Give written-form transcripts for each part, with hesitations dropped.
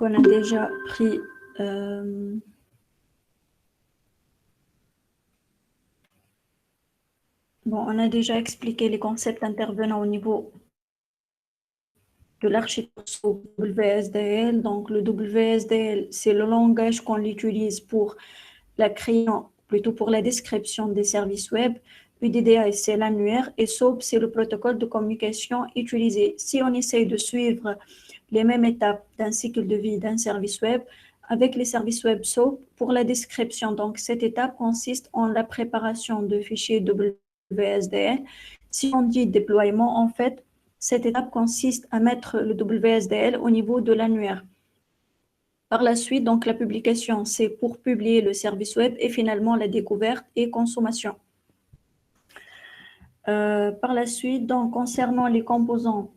qu'on a déjà pris on a déjà expliqué les concepts intervenant au niveau de l'architecture WSDL. Donc, le WSDL, c'est le langage qu'on utilise pour la création, plutôt pour la description des services web. UDDI, c'est l'annuaire et SOAP, c'est le protocole de communication utilisé. Si on essaye de suivre les mêmes étapes d'un cycle de vie d'un service web, avec les services web SOAP, pour la description, donc cette étape consiste en la préparation de fichiers WSDL. Si on dit déploiement, en fait, cette étape consiste à mettre le WSDL au niveau de l'annuaire. Par la suite, donc la publication, c'est pour publier le service web et finalement la découverte et consommation. Par la suite, donc concernant les composants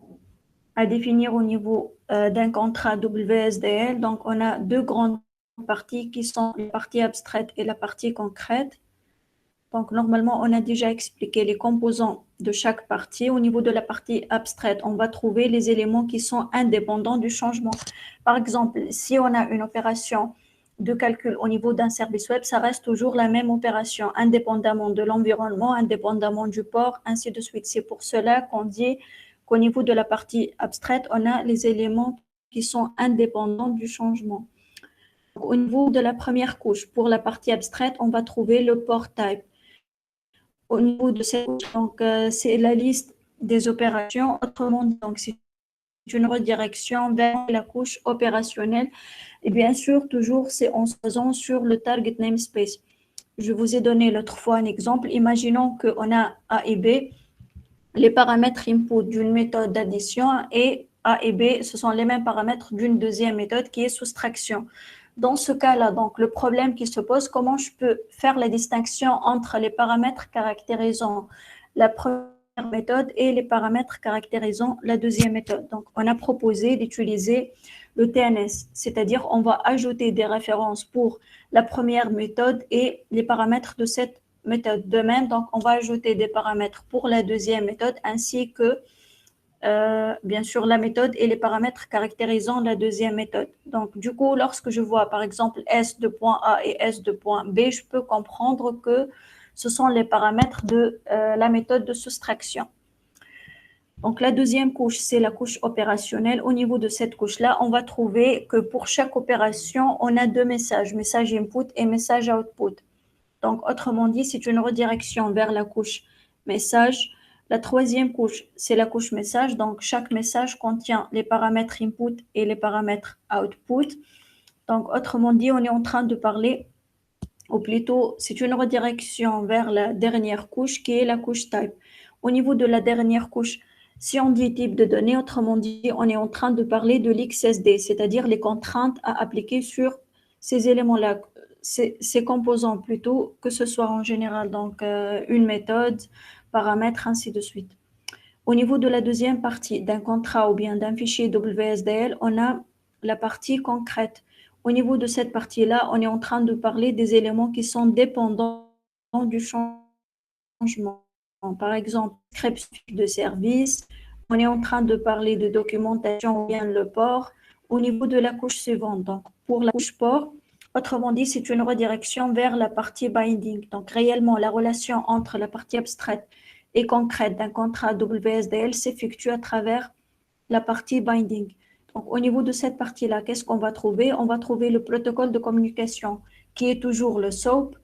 à définir au niveau d'un contrat WSDL, donc on a deux grandes parties qui sont la partie abstraite et la partie concrète. Donc, normalement, on a déjà expliqué les composants de chaque partie. Au niveau de la partie abstraite, on va trouver les éléments qui sont indépendants du changement. Par exemple, si on a une opération de calcul au niveau d'un service web, ça reste toujours la même opération, indépendamment de l'environnement, indépendamment du port, ainsi de suite. C'est pour cela qu'on dit qu'au niveau de la partie abstraite, on a les éléments qui sont indépendants du changement. Au niveau de la première couche, pour la partie abstraite, on va trouver le port type. Au niveau de cette couche, donc c'est la liste des opérations. Autrement dit, donc c'est une redirection vers la couche opérationnelle. Et bien sûr, toujours, c'est en se basant sur le target namespace. Je vous ai donné l'autre fois un exemple. Imaginons qu'on a A et B, les paramètres input d'une méthode d'addition, et A et B, ce sont les mêmes paramètres d'une deuxième méthode qui est soustraction. Dans ce cas-là, donc, le problème qui se pose, comment je peux faire la distinction entre les paramètres caractérisant la première méthode et les paramètres caractérisant la deuxième méthode. Donc, on a proposé d'utiliser le TNS, c'est-à-dire on va ajouter des références pour la première méthode et les paramètres de cette méthode. De même, donc, on va ajouter des paramètres pour la deuxième méthode ainsi que bien sûr, la méthode et les paramètres caractérisant la deuxième méthode. Donc, du coup, lorsque je vois, par exemple, S de point A et S de point B, je peux comprendre que ce sont les paramètres de la méthode de soustraction. Donc, la deuxième couche, c'est la couche opérationnelle. Au niveau de cette couche-là, on va trouver que pour chaque opération, on a deux messages, message input et message output. Donc, autrement dit, c'est une redirection vers la couche message. La troisième couche, c'est la couche message. Donc, chaque message contient les paramètres input et les paramètres output. Donc, autrement dit, on est en train de parler, ou plutôt, c'est une redirection vers la dernière couche qui est la couche type. Au niveau de la dernière couche, si on dit type de données, autrement dit, on est en train de parler de l'XSD, c'est-à-dire les contraintes à appliquer sur ces éléments-là, ces composants plutôt, que ce soit en général, donc une méthode, paramètres, ainsi de suite. Au niveau de la deuxième partie d'un contrat ou bien d'un fichier WSDL, on a la partie concrète. Au niveau de cette partie-là, on est en train de parler des éléments qui sont dépendants du changement. Par exemple, description de service, on est en train de parler de documentation ou bien le port au niveau de la couche suivante. Donc, pour la couche port, autrement dit, c'est une redirection vers la partie binding. Donc, réellement, la relation entre la partie abstraite et concrète d'un contrat WSDL s'effectue à travers la partie binding. Donc, au niveau de cette partie-là, qu'est-ce qu'on va trouver? On va trouver le protocole de communication qui est toujours le SOAP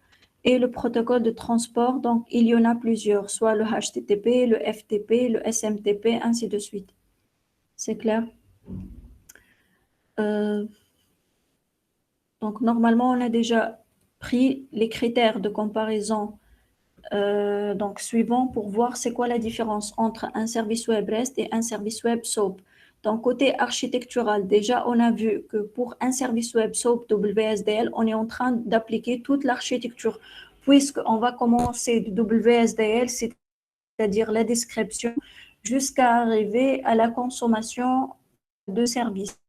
et le protocole de transport. Donc, il y en a plusieurs, soit le HTTP, le FTP, le SMTP, ainsi de suite. C'est clair? Donc, normalement, on a déjà pris les critères de comparaison donc suivants pour voir c'est quoi la différence entre un service web REST et un service web SOAP. Donc, côté architectural, déjà, on a vu que pour un service web SOAP WSDL, on est en train d'appliquer toute l'architecture, puisqu'on va commencer du WSDL, c'est-à-dire la description, jusqu'à arriver à la consommation de services.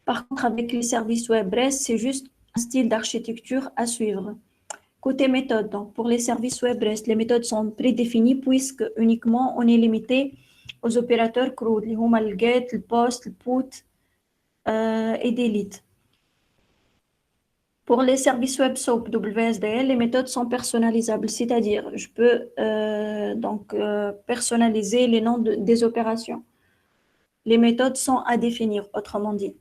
Par contre, avec les services web REST, c'est juste un style d'architecture à suivre. Côté méthode, donc pour les services web REST, les méthodes sont prédéfinies puisque uniquement on est limité aux opérateurs CRUD, le GET, le POST, le PUT, et delete. Pour les services web SOAP WSDL, les méthodes sont personnalisables, c'est-à-dire je peux personnaliser les noms des opérations. Les méthodes sont à définir, autrement dit.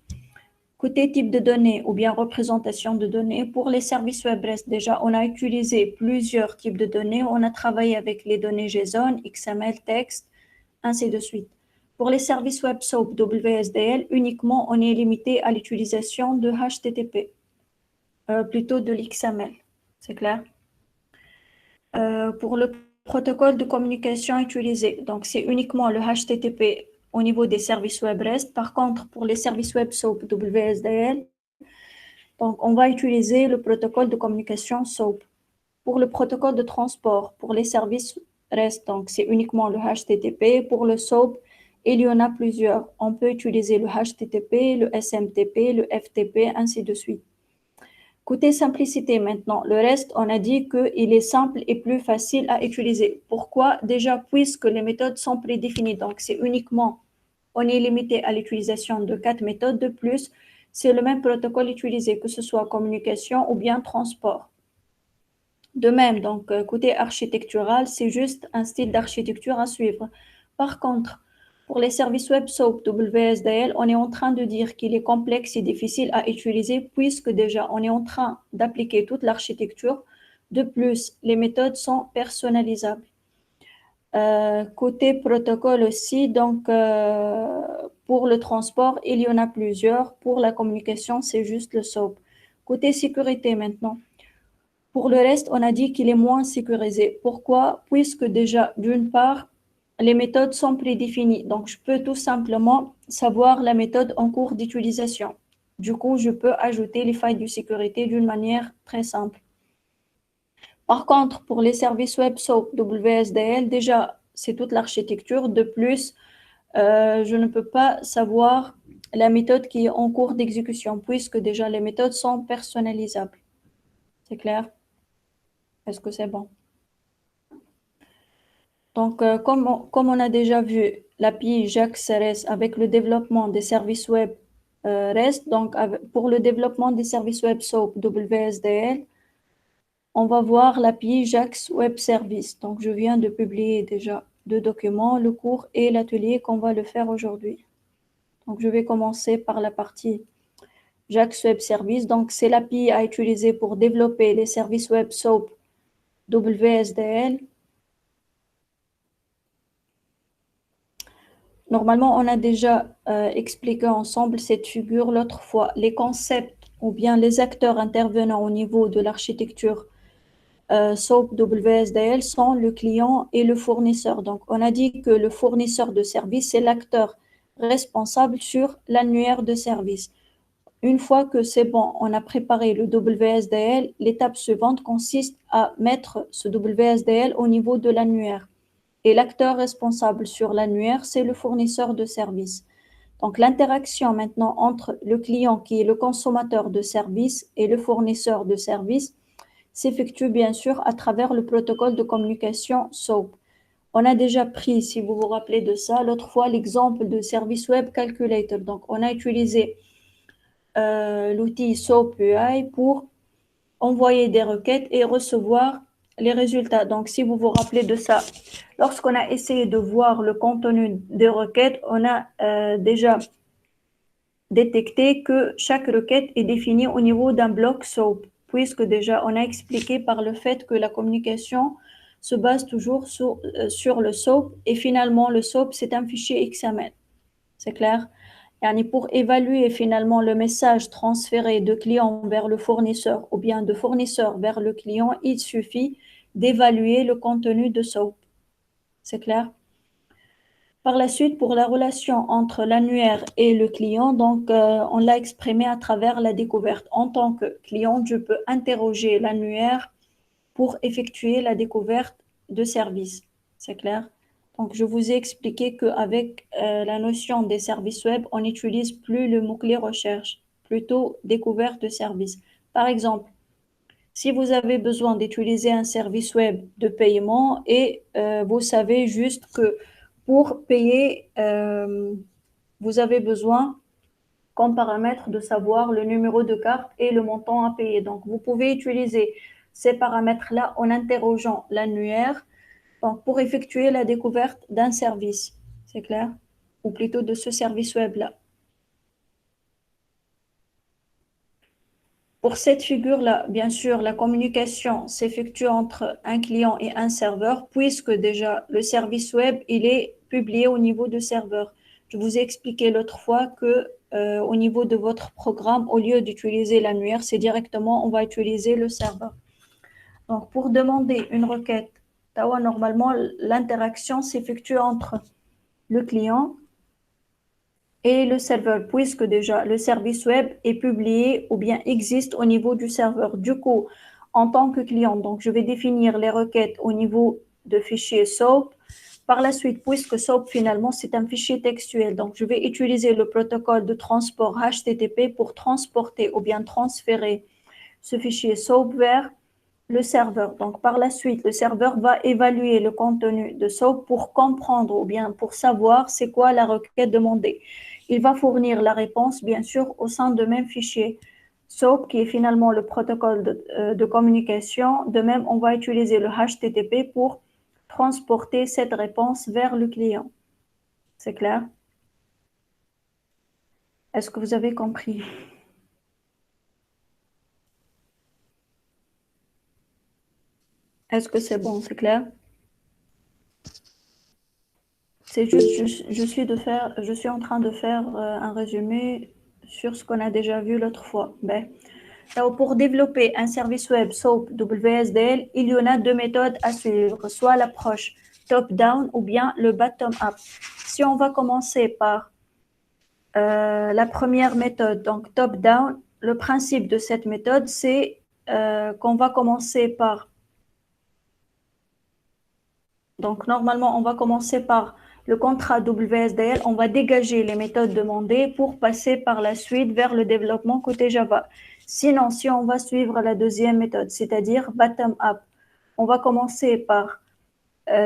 Côté type de données ou bien représentation de données, pour les services web REST, déjà, on a utilisé plusieurs types de données. On a travaillé avec les données JSON, XML, texte, ainsi de suite. Pour les services web SOAP WSDL, uniquement, on est limité à l'utilisation de HTTP. Plutôt de l'XML, c'est clair. Pour le protocole de communication utilisé, donc c'est uniquement le HTTP au niveau des services web REST. Par contre, pour les services web SOAP WSDL, donc on va utiliser le protocole de communication SOAP. Pour le protocole de transport, pour les services REST, donc c'est uniquement le HTTP. Pour le SOAP, il y en a plusieurs. On peut utiliser le HTTP, le SMTP, le FTP, ainsi de suite. Côté simplicité maintenant, le reste, on a dit qu'il est simple et plus facile à utiliser. Pourquoi? Déjà, puisque les méthodes sont prédéfinies, donc c'est uniquement, on est limité à l'utilisation de 4 méthodes. De plus, c'est le même protocole utilisé, que ce soit communication ou bien transport. De même, donc, côté architectural, c'est juste un style d'architecture à suivre. Par contre, pour les services web SOAP WSDL, on est en train de dire qu'il est complexe et difficile à utiliser puisque déjà, on est en train d'appliquer toute l'architecture. De plus, les méthodes sont personnalisables. Côté protocole aussi, donc, pour le transport, il y en a plusieurs. Pour la communication, c'est juste le SOAP. Côté sécurité maintenant. Pour le reste, on a dit qu'il est moins sécurisé. Pourquoi? Puisque déjà, d'une part, les méthodes sont prédéfinies. Donc, je peux tout simplement savoir la méthode en cours d'utilisation. Du coup, je peux ajouter les failles de sécurité d'une manière très simple. Par contre, pour les services web SOAP WSDL, déjà, c'est toute l'architecture. De plus, je ne peux pas savoir la méthode qui est en cours d'exécution puisque déjà, les méthodes sont personnalisables. C'est clair? Est-ce que c'est bon? Donc, comme on a déjà vu l'API JAX-RS avec le développement des services web REST, donc pour le développement des services web SOAP WSDL, on va voir l'API JAX Web Service. Donc, je viens de publier déjà 2 documents, le cours et l'atelier qu'on va le faire aujourd'hui. Donc, je vais commencer par la partie JAX Web Service. Donc, c'est l'API à utiliser pour développer les services web SOAP WSDL. Normalement, on a déjà expliqué ensemble cette figure l'autre fois. Les concepts ou bien les acteurs intervenant au niveau de l'architecture SOAP WSDL sont le client et le fournisseur. Donc, on a dit que le fournisseur de service, c'est l'acteur responsable sur l'annuaire de service. Une fois que c'est bon, on a préparé le WSDL, l'étape suivante consiste à mettre ce WSDL au niveau de l'annuaire. Et l'acteur responsable sur l'annuaire, c'est le fournisseur de service. Donc, l'interaction maintenant entre le client qui est le consommateur de service et le fournisseur de service s'effectue bien sûr à travers le protocole de communication SOAP. On a déjà pris, si vous vous rappelez de ça, l'autre fois, l'exemple de Service Web Calculator. Donc, on a utilisé l'outil SOAP UI pour envoyer des requêtes et recevoir les résultats. Donc, si vous vous rappelez de ça, lorsqu'on a essayé de voir le contenu des requêtes, on a déjà détecté que chaque requête est définie au niveau d'un bloc SOAP, puisque déjà on a expliqué par le fait que la communication se base toujours sur le SOAP et finalement le SOAP c'est un fichier XML. C'est clair? Et pour évaluer finalement le message transféré de client vers le fournisseur ou bien de fournisseur vers le client, il suffit d'évaluer le contenu de SOAP. C'est clair? Par la suite, pour la relation entre l'annuaire et le client, donc on l'a exprimé à travers la découverte. En tant que client, je peux interroger l'annuaire pour effectuer la découverte de services. C'est clair? Donc, je vous ai expliqué qu'avec la notion des services web, on n'utilise plus le mot-clé recherche, plutôt découverte de services. Par exemple, si vous avez besoin d'utiliser un service web de paiement et vous savez juste que pour payer, vous avez besoin comme paramètre de savoir le numéro de carte et le montant à payer. Donc, vous pouvez utiliser ces paramètres-là en interrogeant l'annuaire donc, pour effectuer la découverte d'un service. C'est clair? Ou plutôt de ce service web-là. Pour cette figure-là, bien sûr, la communication s'effectue entre un client et un serveur, puisque déjà le service web, il est publié au niveau du serveur. Je vous ai expliqué l'autre fois que au niveau de votre programme, au lieu d'utiliser l'annuaire, c'est directement, on va utiliser le serveur. Donc, pour demander une requête, normalement, l'interaction s'effectue entre le client et le serveur, puisque déjà le service web est publié ou bien existe au niveau du serveur. Du coup, en tant que client, donc je vais définir les requêtes au niveau de fichier SOAP. Par la suite, puisque SOAP finalement c'est un fichier textuel, donc je vais utiliser le protocole de transport HTTP pour transporter ou bien transférer ce fichier SOAP vers le serveur. Donc par la suite, le serveur va évaluer le contenu de SOAP pour comprendre ou bien pour savoir c'est quoi la requête demandée. Il va fournir la réponse, bien sûr, au sein de même fichier SOAP, qui est finalement le protocole de communication. De même, on va utiliser le HTTP pour transporter cette réponse vers le client. C'est clair? Est-ce que vous avez compris? Est-ce que c'est bon? C'est clair? C'est juste, je suis en train de faire un résumé sur ce qu'on a déjà vu l'autre fois. Ben, alors, pour développer un service web SOAP WSDL, il y en a deux méthodes à suivre, soit l'approche top-down ou bien le bottom-up. Si on va commencer par la première méthode, donc top-down, le principe de cette méthode, c'est qu'on va commencer par donc, normalement, on va commencer par le contrat WSDL. On va dégager les méthodes demandées pour passer par la suite vers le développement côté Java. Sinon, si on va suivre la deuxième méthode, c'est-à-dire bottom-up, on va commencer par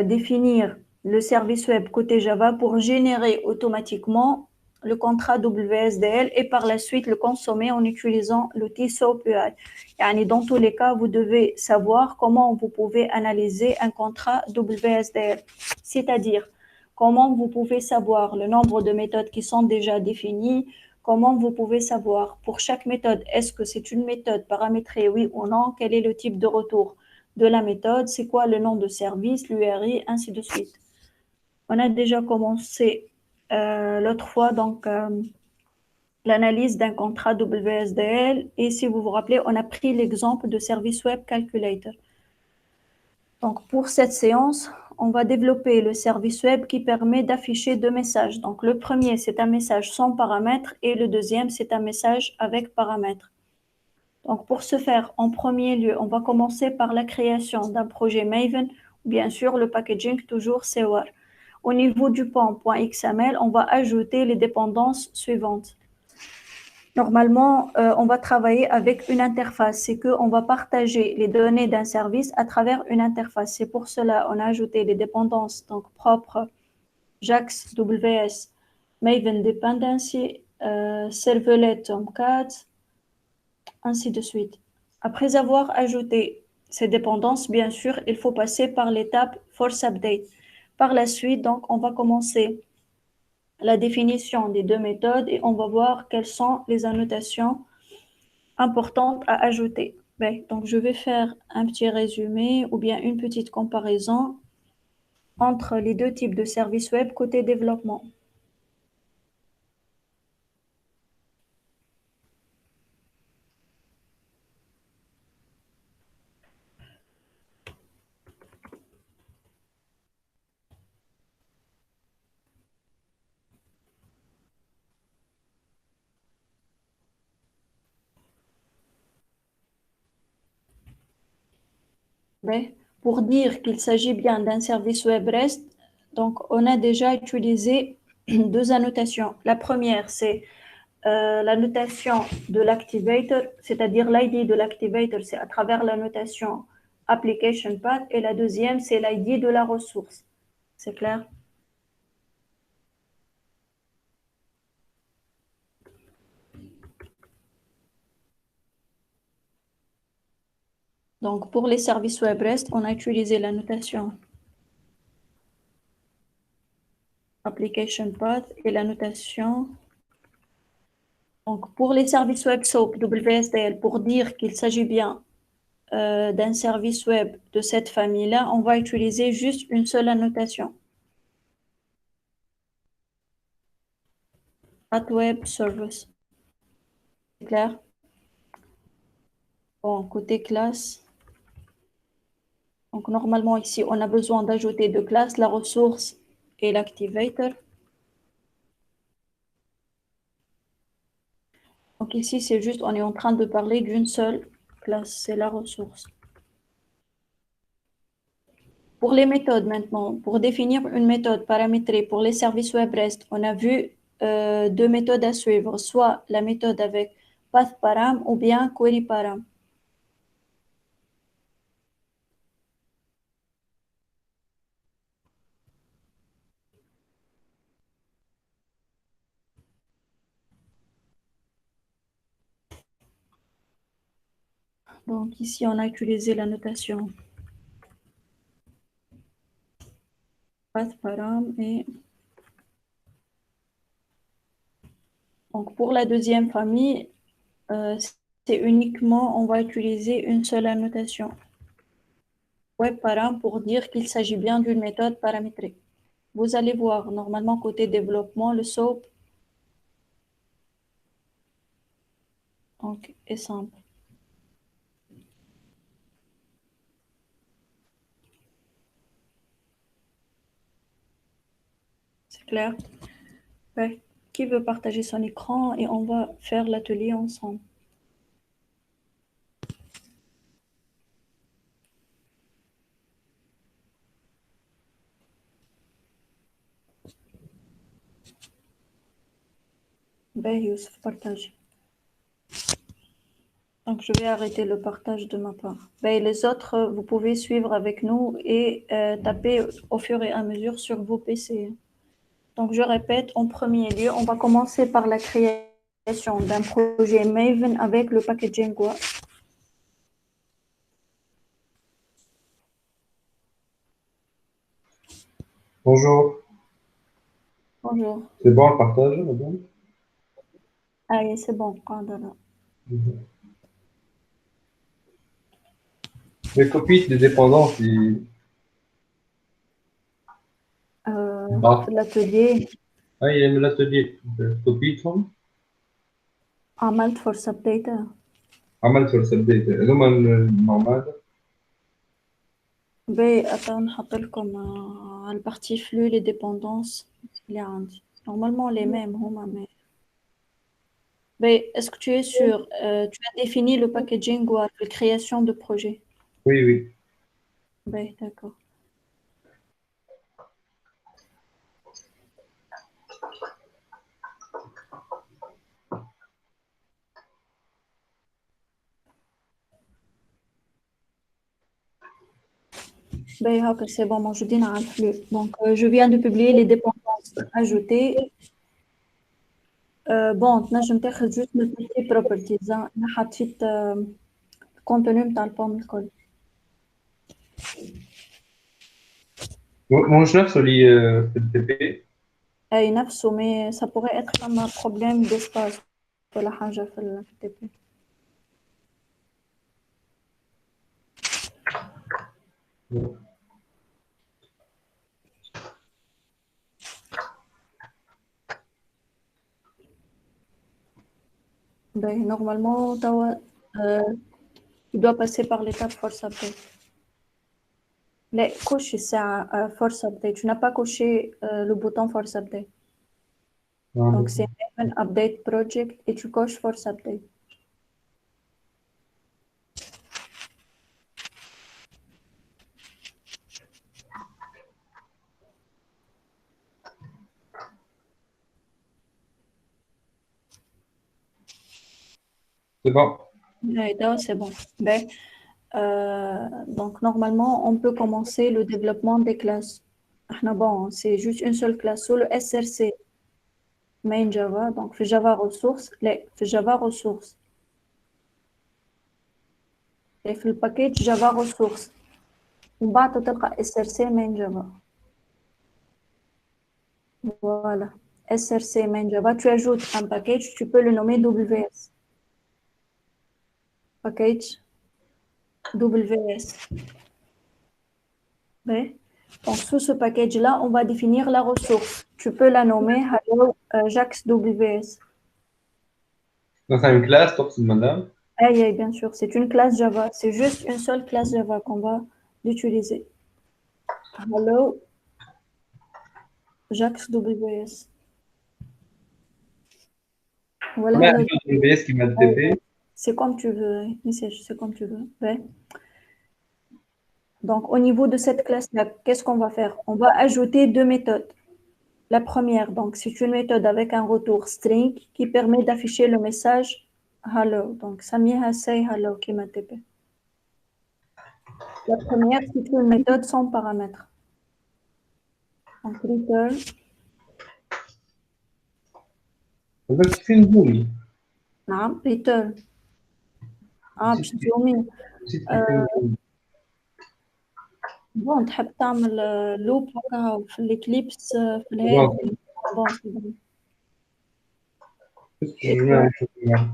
définir le service web côté Java pour générer automatiquement le contrat WSDL et par la suite le consommer en utilisant l'outil SOAP-UI. Yani, dans tous les cas, vous devez savoir comment vous pouvez analyser un contrat WSDL, c'est-à-dire comment vous pouvez savoir le nombre de méthodes qui sont déjà définies, comment vous pouvez savoir pour chaque méthode, est-ce que c'est une méthode paramétrée, oui ou non, quel est le type de retour de la méthode, c'est quoi le nom de service, l'URI, ainsi de suite. On a déjà commencé l'autre fois donc l'analyse d'un contrat WSDL et si vous vous rappelez, on a pris l'exemple de Service Web Calculator. Donc pour cette séance, on va développer le service web qui permet d'afficher deux messages. Donc le premier, c'est un message sans paramètres et le deuxième, c'est un message avec paramètres. Donc, pour ce faire, en premier lieu, on va commencer par la création d'un projet Maven, ou bien sûr le packaging, toujours CWAR. Au niveau du pan.xml, on va ajouter les dépendances suivantes. Normalement, on va travailler avec une interface. C'est qu'on va partager les données d'un service à travers une interface. C'est pour cela on a ajouté les dépendances donc propres JAX, WS, Maven Dependency, Servlet Tomcat, ainsi de suite. Après avoir ajouté ces dépendances, bien sûr, il faut passer par l'étape Force Update. Par la suite, donc, on va commencer la définition des deux méthodes et on va voir quelles sont les annotations importantes à ajouter. Donc, je vais faire un petit résumé ou bien une petite comparaison entre les deux types de services web côté développement. Pour dire qu'il s'agit bien d'un service web REST, donc on a déjà utilisé deux annotations. La première, c'est la notation de l'activator, c'est-à-dire l'ID de l'activator, c'est à travers la notation application path, et la deuxième, c'est l'ID de la ressource. C'est clair? Donc, pour les services web REST, on a utilisé la notation application path et la notation. Donc, pour les services web SOAP WSDL, pour dire qu'il s'agit bien d'un service web de cette famille-là, on va utiliser juste une seule annotation. At web service. C'est clair? Bon, côté classe. Donc, normalement, ici, on a besoin d'ajouter deux classes, la ressource et l'activator. Donc, ici, c'est juste, on est en train de parler d'une seule classe, c'est la ressource. Pour les méthodes maintenant, pour définir une méthode paramétrée pour les services web REST, on a vu deux méthodes à suivre, soit la méthode avec pathParam ou bien queryParam. Donc ici, on a utilisé la notation pathParam et donc pour la deuxième famille, c'est uniquement, on va utiliser une seule annotation webParam pour dire qu'il s'agit bien d'une méthode paramétrée. Vous allez voir, normalement, côté développement, le SOAP donc, est simple. C'est clair? Ouais. Qui veut partager son écran et on va faire l'atelier ensemble. Ben, Youssef, partage. Donc, je vais arrêter le partage de ma part. Ben, les autres, vous pouvez suivre avec nous et taper au fur et à mesure sur vos PC. Donc, je répète, en premier lieu, on va commencer par la création d'un projet Maven avec le packaging Gua. Bonjour, Bonjour. c'est bon le partage, madame? Allez, c'est bon. Pardon. Les copies des dépendances, bah, L'atelier il y a l'atelier de copie, عملت for data. عملت في السبديت هذوما النورمال. Ben, attends, نحط لكم على البارتي flux les dépendances اللي عندي. Normalement les mêmes هما mais ben, est-ce que tu es sûr tu as défini le packaging ou la création de projet? Oui, oui. Ben, d'accord. Ben, ok, c'est bon, موجودين على الفلux. Donc, je viens de publier les dépendances ajoutées. Bon, تنجم تاخذ juste من partie properties. أنا حطيت الكونتوني نتاع البوم الكل. مش نفسه اللي في التي بي. أي نفسه mais ça pourrait être un problème d'espace ولا حاجة في ال FTP. Ben, normalement, tu dois passer par l'étape force update. Les coches, c'est un force update. Tu n'as pas coché le bouton force update. Donc, c'est un update project et tu coches force update. C'est bon. Et là, c'est bon. Ben, donc, normalement, on peut commencer le développement des classes. Ah, bon, c'est juste une seule classe sous le SRC main Java. Donc, في Java ressources, في Java ressources. Et في الباكيج Java ressources ومن بعد تلقى src main Java. Voilà. src main Java, tu ajoutes un package, tu peux le nommer WS. Package WS. Ouais. Donc, sous ce package-là, on va définir la ressource. Tu peux la nommer Hello Jax WS. Donc, c'est une classe, تقصد madame. Oui, bien sûr, c'est une classe Java. C'est juste une seule classe Java qu'on va l'utiliser. Hello Jax WS. Voilà, Mais hello. WS qui m'a TP. C'est comme tu veux, message, c'est comme tu veux. Ouais. Donc, au niveau de cette classe-là, qu'est-ce qu'on va faire? On va ajouter deux méthodes. La première, donc, c'est une méthode avec un retour string qui permet d'afficher le message hello. Donc, Samiha say hello qui m'a TP. La première, c'est une méthode sans paramètres. Donc, return. بس في نقولي نعم return. باش تزومي. نسيت كيف نقول. بون تحب تعمل لوب هكا في الإكليبس في الهادي. بون سي بون. بس جميع نشوف معاك.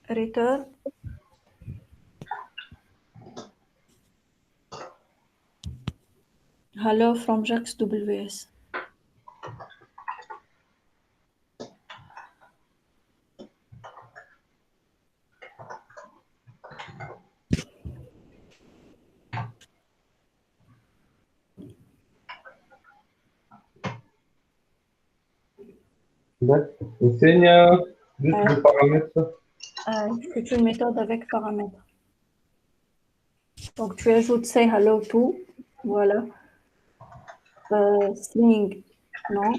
return. Hello from Jax WS. D'accord. والثانية juste le paramètre. C'est une méthode avec paramètres. Donc, tu ajoutes say hello to. Voilà. String, non.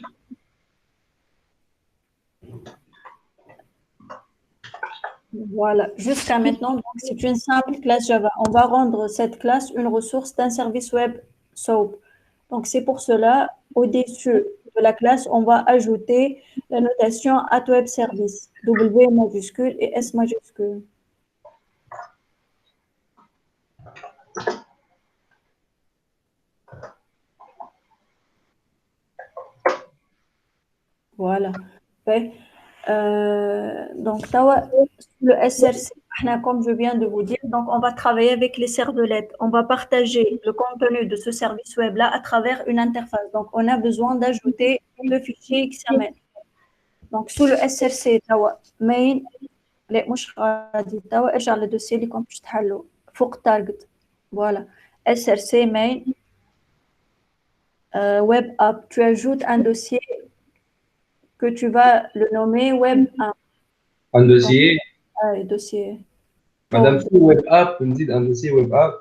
Voilà. Jusqu'à maintenant, donc, c'est une simple classe Java. On va rendre cette classe une ressource d'un service web SOAP. Donc, c'est pour cela, au-dessus de la classe, on va ajouter la notation @webService. W majuscule et S majuscule. Voilà. Ouais. Donc, le SRC, comme je viens de vous dire, donc on va travailler avec les servlets. On va partager le contenu de ce service web-là à travers une interface. Donc, on a besoin d'ajouter le fichier XML. Donc, sous le SRC, main, لا مش غادي توا ارجع للدوسي اللي كنت باش تحلو فوق target. Voilà. SRC main web app. Tu ajoutes un dossier que tu vas le nommer web app. Un dossier. dossier. Madame, sous web app, vous me dites un dossier web app.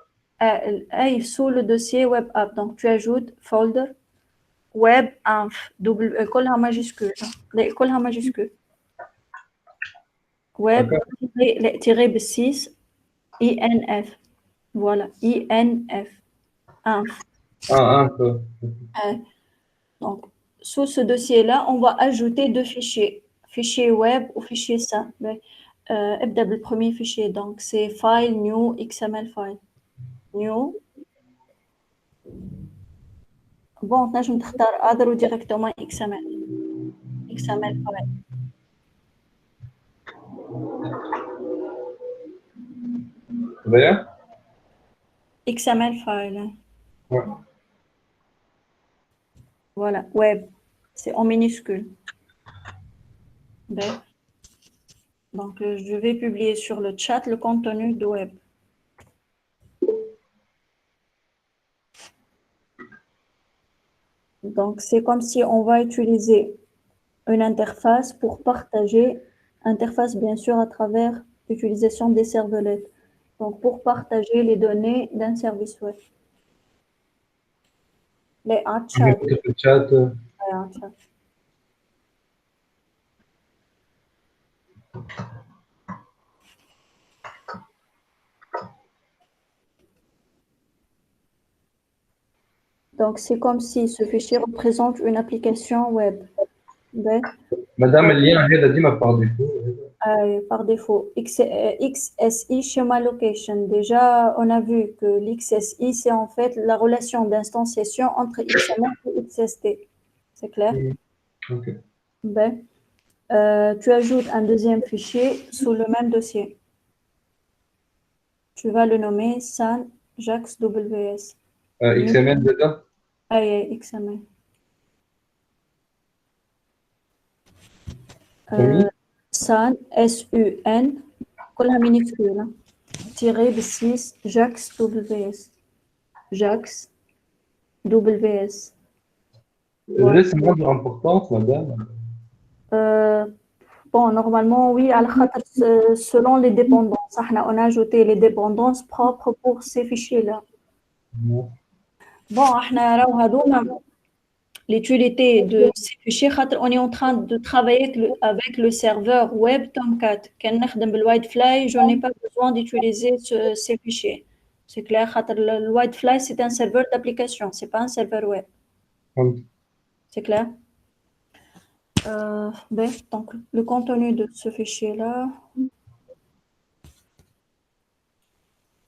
Sous le dossier web app. Donc, tu ajoutes folder web inf. كلها majuscule. كلها majuscule. Web tiré 6 INF. Voilà. INF. Inf. Ah, inf. Donc, sous ce dossier-là, on va ajouter deux fichiers. Fichier web ou fichier simple. Le premier fichier, donc c'est file new XML file. New. Bon, je vais choisir directement XML. XML file. Bien. XML file. Ouais. Voilà, web. C'est en minuscule. Bien. Donc, je vais publier sur le chat le contenu de web. Donc, c'est comme si on va utiliser une interface pour partager, interface bien sûr à travers l'utilisation des servlets. Donc, pour partager les données d'un service web. Les chat. chat. Donc, c'est comme si ce fichier représente une application web. Madame, le lien هذا ديما par défaut. Par défaut, XSI schéma location. Déjà, on a vu que l'XSI, c'est en fait la relation d'instanciation entre XML et XST. C'est clair? Ok. Ben, tu ajoutes un deuxième fichier sous le même dossier. Tu vas le nommer SAN JAX WS. XML déjà? XML. Promis? SAN, SUN, كلها minuscule, tiré de 6 JAX WS. JAX WS. Voilà. Là, c'est moins d'importance, madame. Euh, bon, normalement, oui, selon les dépendances. On a ajouté les dépendances propres pour ces fichiers-là. Non. Bon, l'utilité de ces fichiers, on est en train de travailler avec le serveur web Tomcat. Quand on le Whitefly, je n'ai pas besoin d'utiliser ces fichiers. C'est clair, le Whitefly, c'est un serveur d'application, c'est pas un serveur web. C'est clair? Donc, le contenu de ce fichier-là.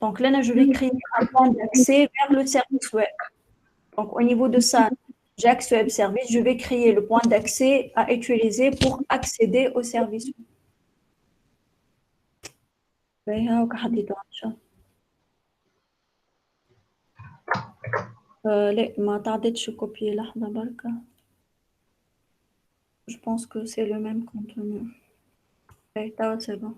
Donc là, je vais créer un point d'accès vers le service web. Donc, au niveau de ça, JAX Web Service, je vais créer le point d'accès à utiliser pour accéder au service. Je pense que c'est le même contenu. C'est bon.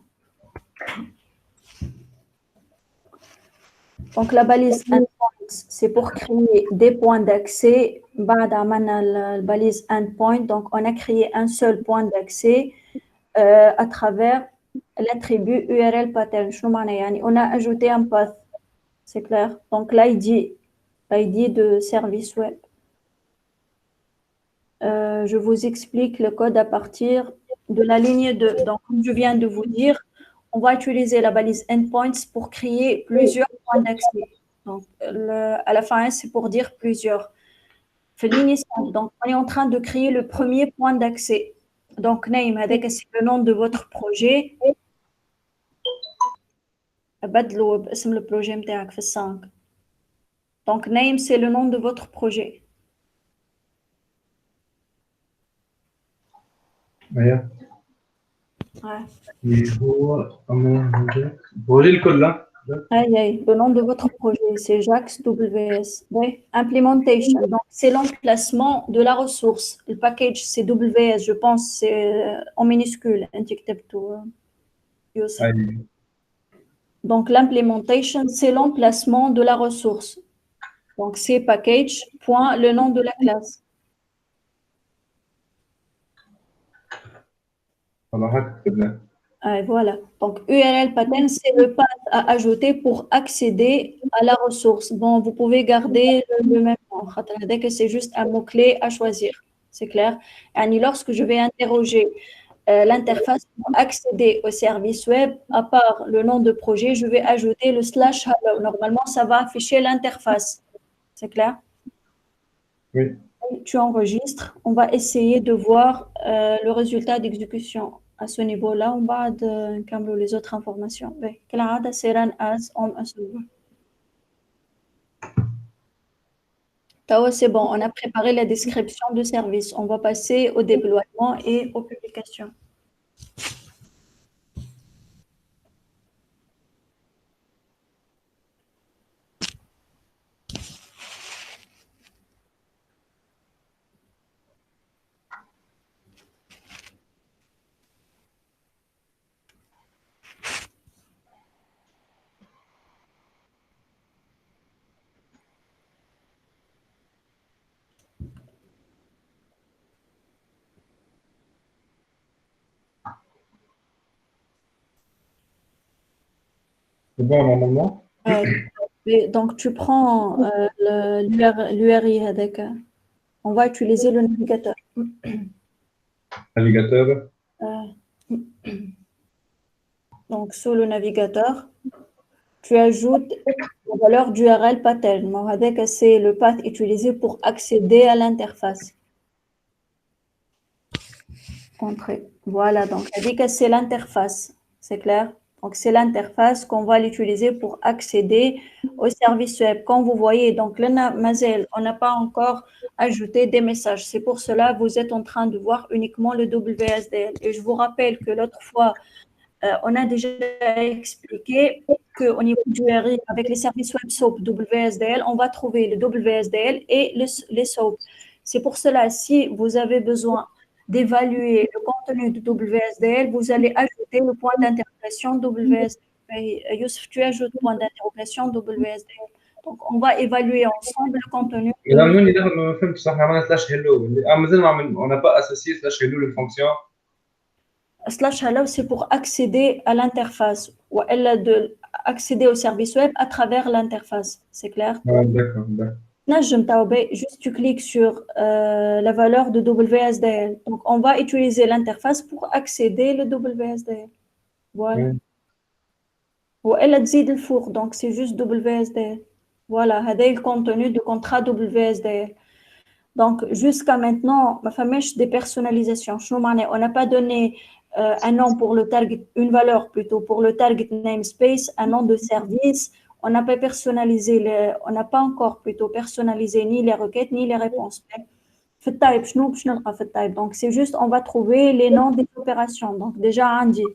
Donc, la balise endpoint, c'est pour créer des points d'accès. La balise endpoint, donc on a créé un seul point d'accès à travers l'attribut URL pattern. On a ajouté un path, c'est clair. Donc, l'ID de service web. Je vous explique le code à partir de la ligne 2. Donc, comme je viens de vous dire, on va utiliser la balise endpoints pour créer plusieurs points d'accès. Donc, à la fin, c'est pour dire plusieurs. Donc, on est en train de créer le premier point d'accès. Donc, name, c'est le nom de votre projet. Le projet MTAC 5. Donc, name, c'est le nom de votre projet. Ouais. Projet le code là. Le nom de votre projet, c'est JAX WS. Implementation, donc c'est l'emplacement de la ressource. Le package, c'est WS, je pense, c'est en minuscule. Donc l'implementation, c'est l'emplacement de la ressource. Donc c'est package, point, le nom de la classe. Voilà. Donc, URL pattern, c'est le path à ajouter pour accéder à la ressource. Bon, vous pouvez garder le même nom. C'est juste un mot-clé à choisir. C'est clair? Et lorsque je vais interroger l'interface pour accéder au service web, à part le nom de projet, je vais ajouter le /hello. Normalement, ça va afficher l'interface. C'est clair? Oui. Tu enregistres. On va essayer de voir le résultat d'exécution. À ce niveau-là, on va de les autres informations. C'est run as on a server. C'est bon, on a préparé la description de service. On va passer au déploiement et aux publications. C'est bon, normalement. Donc, tu prends l'URI avec. On va utiliser le navigateur. Navigateur. Donc, sur le navigateur, tu ajoutes la valeur d'URL pattern. C'est le path utilisé pour accéder à l'interface. Entrée. Voilà, donc c'est l'interface, c'est clair? Donc c'est l'interface qu'on va l'utiliser pour accéder au service web. Quand vous voyez, donc là, Mazel, on n'a pas encore ajouté des messages. C'est pour cela que vous êtes en train de voir uniquement le WSDL. Et je vous rappelle que l'autre fois, on a déjà expliqué qu'au niveau du RI, avec les services web SOAP WSDL, on va trouver le WSDL et les SOAP. C'est pour cela, si vous avez besoin d'évaluer le contenu de WSDL, vous allez ajouter le point d'interrogation WSDL. Youssef, tu ajoutes point d'interrogation WSDL. Donc, on va évaluer ensemble le contenu. مدام نوني داخل ما فهمتش صح، عملنا سلاش هلو مازال ما عمل on n'a pas associé سلاش هلو للفونكسيون. Slash hello, c'est pour accéder à l'interface ou elle de accéder au service web à travers l'interface. C'est clair? D'accord. Juste tu cliques sur la valeur de WSDL. Donc, on va utiliser l'interface pour accéder le WSDL. Voilà. Ou elle a dit le four, donc c'est juste WSDL. Voilà, c'est le contenu du contrat WSDL. Donc, jusqu'à maintenant, ma fameuse dépersonnalisation. On n'a pas donné un nom pour le target, une valeur plutôt pour le target namespace, un nom de service. On n'a pas personnalisé, on n'a pas encore plutôt personnalisé ni les requêtes ni les réponses. Type. Donc, c'est juste, on va trouver les noms des opérations. Donc, déjà, Andy.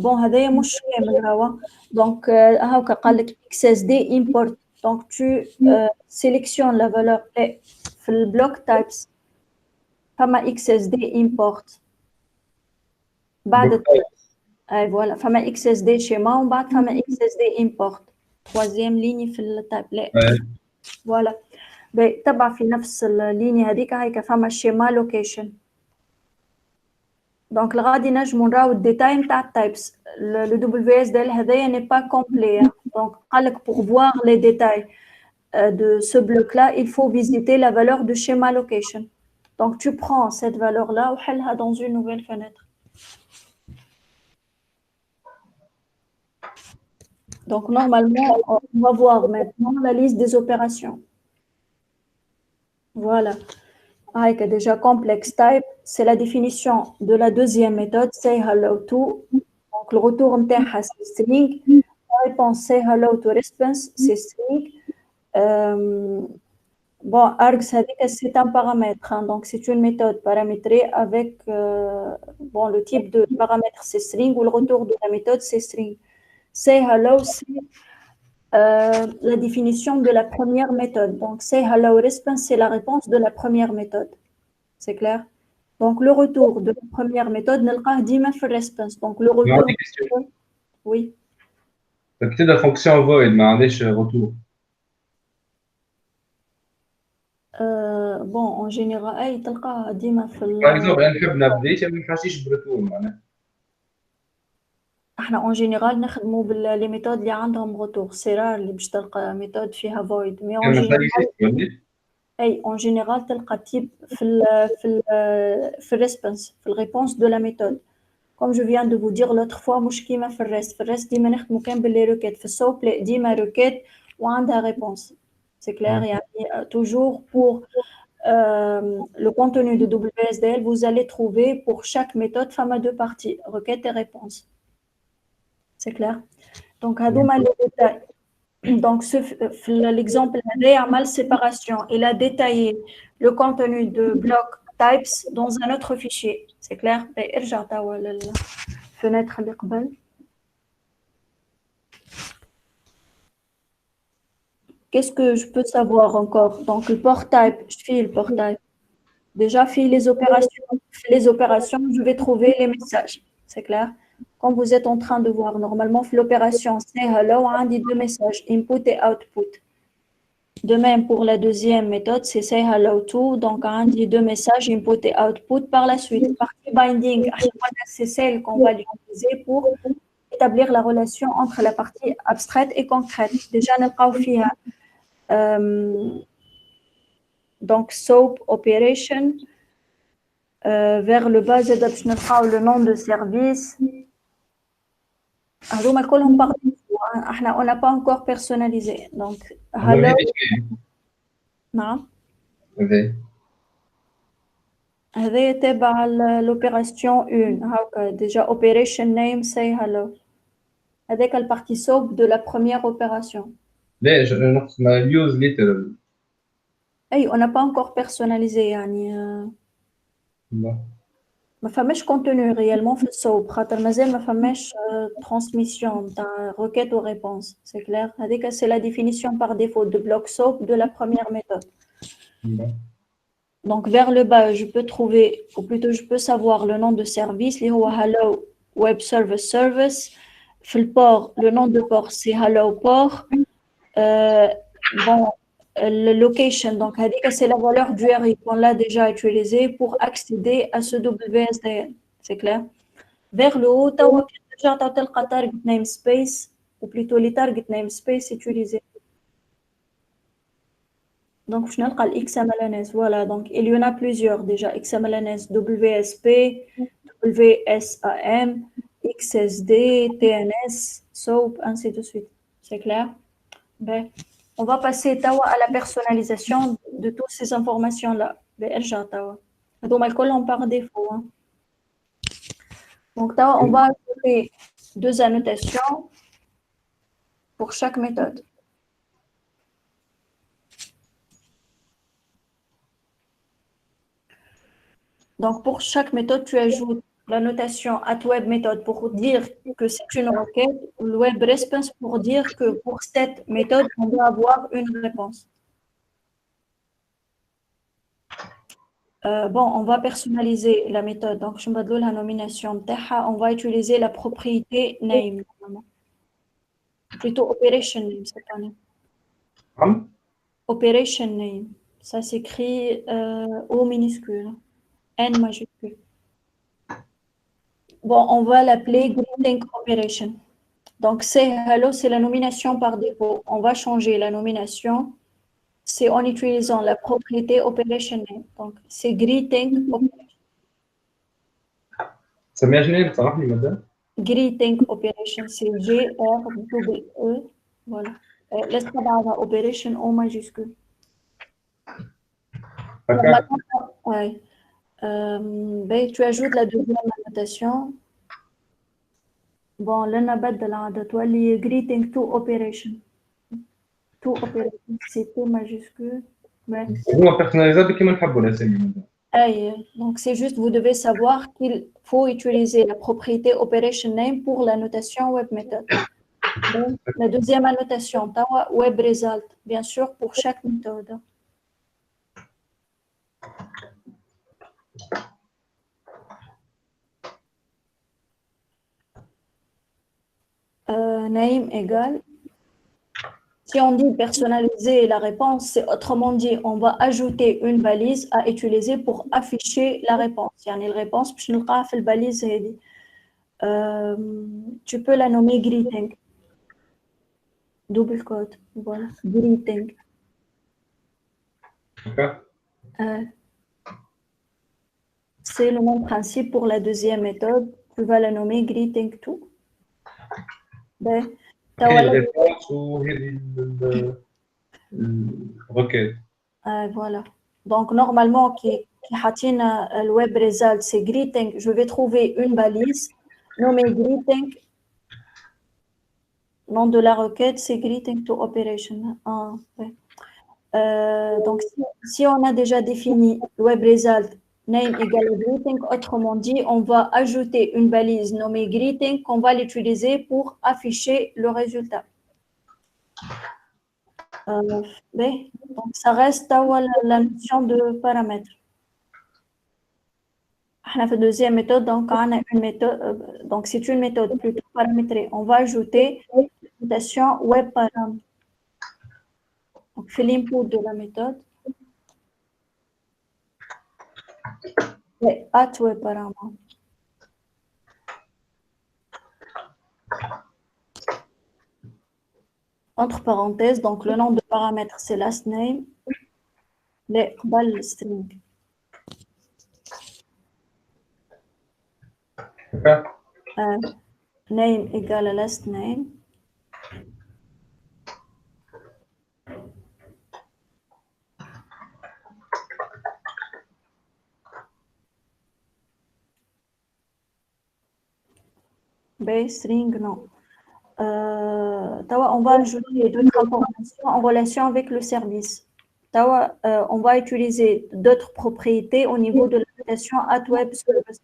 Bon, هذا مش كامل هوا. Donc, هاكا قال لك XSD import. Donc, tu sélectionnes la valeur et في le block types. فما XSD import. بعد voilà, فما XSD schéma ومن بعد فما XSD import. Troisième ligne في التايب. لا. Voilà. تبع في نفس اللينية هذيك هيك فما schéma location. Donc, الغادي نجمو نراو الديتاي نتاع التايبس. Le WSDL هذايا n'est pas complet. Donc, قال لك pour voir les détails de ce bloc-là, il faut visiter la valeur de schéma location. Donc, tu prends cette valeur-là ou حلها dans une nouvelle fenêtre. Donc, normalement, on va voir maintenant la liste des opérations. Voilà. Avec déjà complex type, c'est la définition de la deuxième méthode, say hello to. Donc, le retour نتاعها c'est string. La réponse say hello to response, c'est string. Bon, args c'est un paramètre, hein, donc c'est une méthode paramétrée avec bon, le type de paramètre c'est string ou le retour de la méthode c'est string. Say hello, c'est la définition de la première méthode. Donc, say hello response, c'est la réponse de la première méthode. C'est clair? Donc, le retour de la première méthode, نلقاه ديما في response. Donc, le retour. Oui. فكتبت fonction void ما عنديش retour. Bon, en général, أي تلقاها ديما في Par exemple, أنا نحب نابديت ما نحاسيش بريتور معناها. احنا اون جينيرال نخدموا باللي ميثود اللي عندهم روتور سيرار اللي باش تلقى ميثود فيها فويد مي اون جينيرال اي اون جينيرال تلقى تيب في الريسبونس في الريبونس دو لا ميثود كوم جو فيان دو فو دير لوتر فوا مش كيما في الريست ديما نخدموا كان باللي روكيت في السوب ديما روكيت وعندها ريبونس سي كلير يعني toujours pour le contenu de WSDL vous allez trouver pour chaque méthode femme deux parties requête et réponse. C'est clair. Donc, les détails. Donc, l'exemple, mal séparation. Il a détaillé le contenu de bloc types dans un autre fichier. C'est clair. Fenêtre qu'est-ce que je peux savoir encore? Donc, le port type, je fais le port type. Déjà, fais les opérations, je vais trouver les messages. C'est clair. Comme vous êtes en train de voir, normalement, l'opération say hello, on a deux messages, input et output. De même, pour la deuxième méthode, c'est say hello to, donc on a deux messages, input et output. Par la suite, partie binding, c'est celle qu'on va utiliser pour établir la relation entre la partie abstraite et concrète. Déjà, donc SOAP operation. Vers le bas, le nom de service. On n'a pas encore personnalisé. Donc, hello. Non. هذا تبع l'opération 1 هاكا déjà operation name say hello هذاك البارتي سوب de la première opération. لا نقصد ما يوز ليترال. أي on n'a pas encore personnalisé يعني ما فماش contenu réellement في السوب خاطر مازال ما فماش transmission تاع requête ou réponse c'est clair هذيك c'est la définition par défaut de bloc SOAP de la première méthode. Donc vers le bas je peux trouver ou plutôt je peux savoir le nom de service اللي هو hello web service service. في البort le nom de port c'est hello port. Bon le location donc هذيك c'est la valeur du URI qu'on l'a déjà utilisé pour accéder à ce WSDL c'est clair. Vers le haut توا كي ترجع تلقى target namespace ou plutôt les target namespace utilisés. Donc je نلقى ال XMLNS voilà donc il y en a plusieurs déjà XMLNS WSP WSAM XSD TNS SOAP ainsi de suite c'est clair. Ben, on va passer توا à la personnalisation de toutes ces informations là. Ben ارجع توا هذوما الكل par défaut hein. Donc توا on va ajouter deux annotations pour chaque méthode. Donc, pour chaque méthode, tu ajoutes la notation @web méthode pour dire que c'est une requête, ou le web response pour dire que pour cette méthode, on doit avoir une réponse. Bon, on va personnaliser la méthode. Donc, je me donne la nomination تاعها. On va utiliser la propriété name. Plutôt operation name cette année. Operation name. Ça s'écrit O minuscule, N majuscule. Bon, on va l'appeler greeting operation. Donc, c'est hello, c'est la nomination par défaut. On va changer la nomination. C'est en utilisant la propriété operation name. Donc, c'est greeting operation. سميها شنو بصراحة مدام؟ Greeting operation, c'est GREE. Voilà. Laisse pas d'avoir operation au majuscule. Ouais. Ben, tu ajoutes la deuxième annotation. Bon, là, on a بدل عادة تولي greeting to operation. To operation, c'est T majuscule. Ouais. هو بيرسوناليزابل كيما نحبوا الاسامي مدام. Donc, c'est juste, vous devez savoir qu'il faut utiliser la propriété operation name pour la notation web method. Donc, la deuxième annotation, tawa web result, bien sûr, pour chaque méthode. Name égale. Si on dit personnaliser la réponse, c'est autrement dit, on va ajouter une balise à utiliser pour afficher la réponse. يعني الريبونس باش نلقاها في الباليز هذه. Tu peux la nommer greeting. Double code, voilà, greeting. C'est le même principe pour la deuxième méthode. Tu vas la nommer greeting to. Ben, requête. Voilà. Donc, normalement, qui le web result, c'est greeting. Je vais trouver une balise nommée greeting. Nom de la requête, c'est greeting to operation. Ouais. Donc, si on a déjà défini le web result name égale greeting, autrement dit, on va ajouter une balise nommée greeting qu'on va l'utiliser pour afficher le résultat. Donc, ça reste la notion de paramètre. La deuxième méthode, donc, on a une méthode, donc c'est une méthode plutôt paramétrée. On va ajouter la notation web param. Donc, c'est l'input de la méthode. Et @web param. Entre parenthèses, donc le nom de paramètre c'est last name, les balles string. Name égale à last name. base string, non. On va ajouter d'autres informations en relation avec le service. On va utiliser d'autres propriétés au niveau de la notation at web service.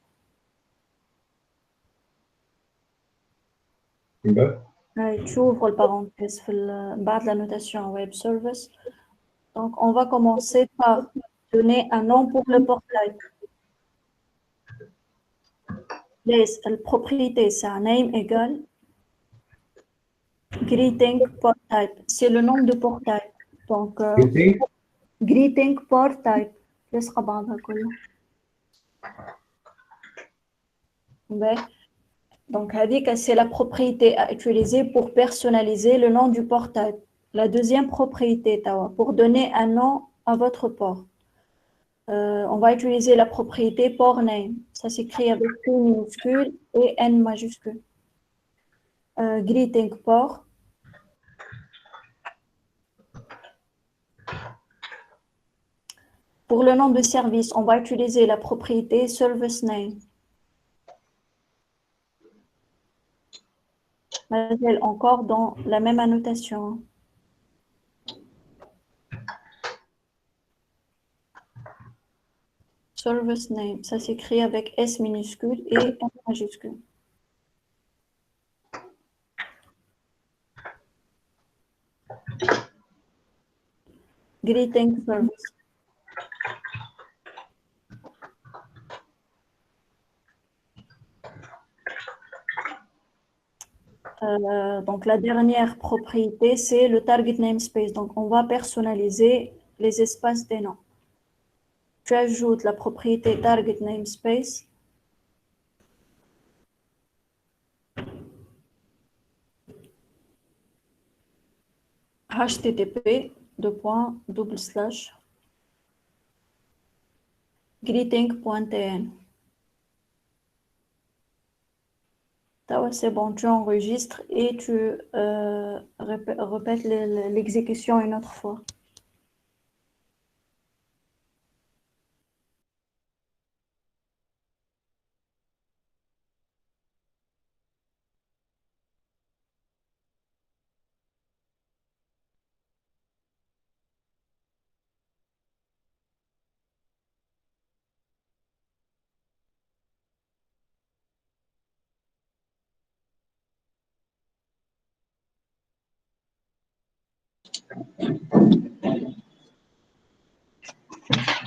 Tu ouvres le parenthèse bas de la notation web service. Donc, on va commencer par donner un nom pour le portail. La propriété, c'est un name égal greeting port type. C'est le nom de portail. Donc, greeting port type. Donc, c'est la propriété à utiliser pour personnaliser le nom du portail. La deuxième propriété, pour donner un nom à votre port. On va utiliser la propriété port name. Ça s'écrit avec P minuscule et N majuscule. Greeting port. Pour le nom de service, on va utiliser la propriété service name. Encore dans la même annotation. Service name, ça s'écrit avec S minuscule et N majuscule. Greeting service. Donc, la dernière propriété, c'est le target namespace. Donc, on va personnaliser les espaces des noms. Tu ajoutes la propriété target namespace. http:// greeting.tn. C'est bon, tu enregistres et tu répètes l'exécution une autre fois.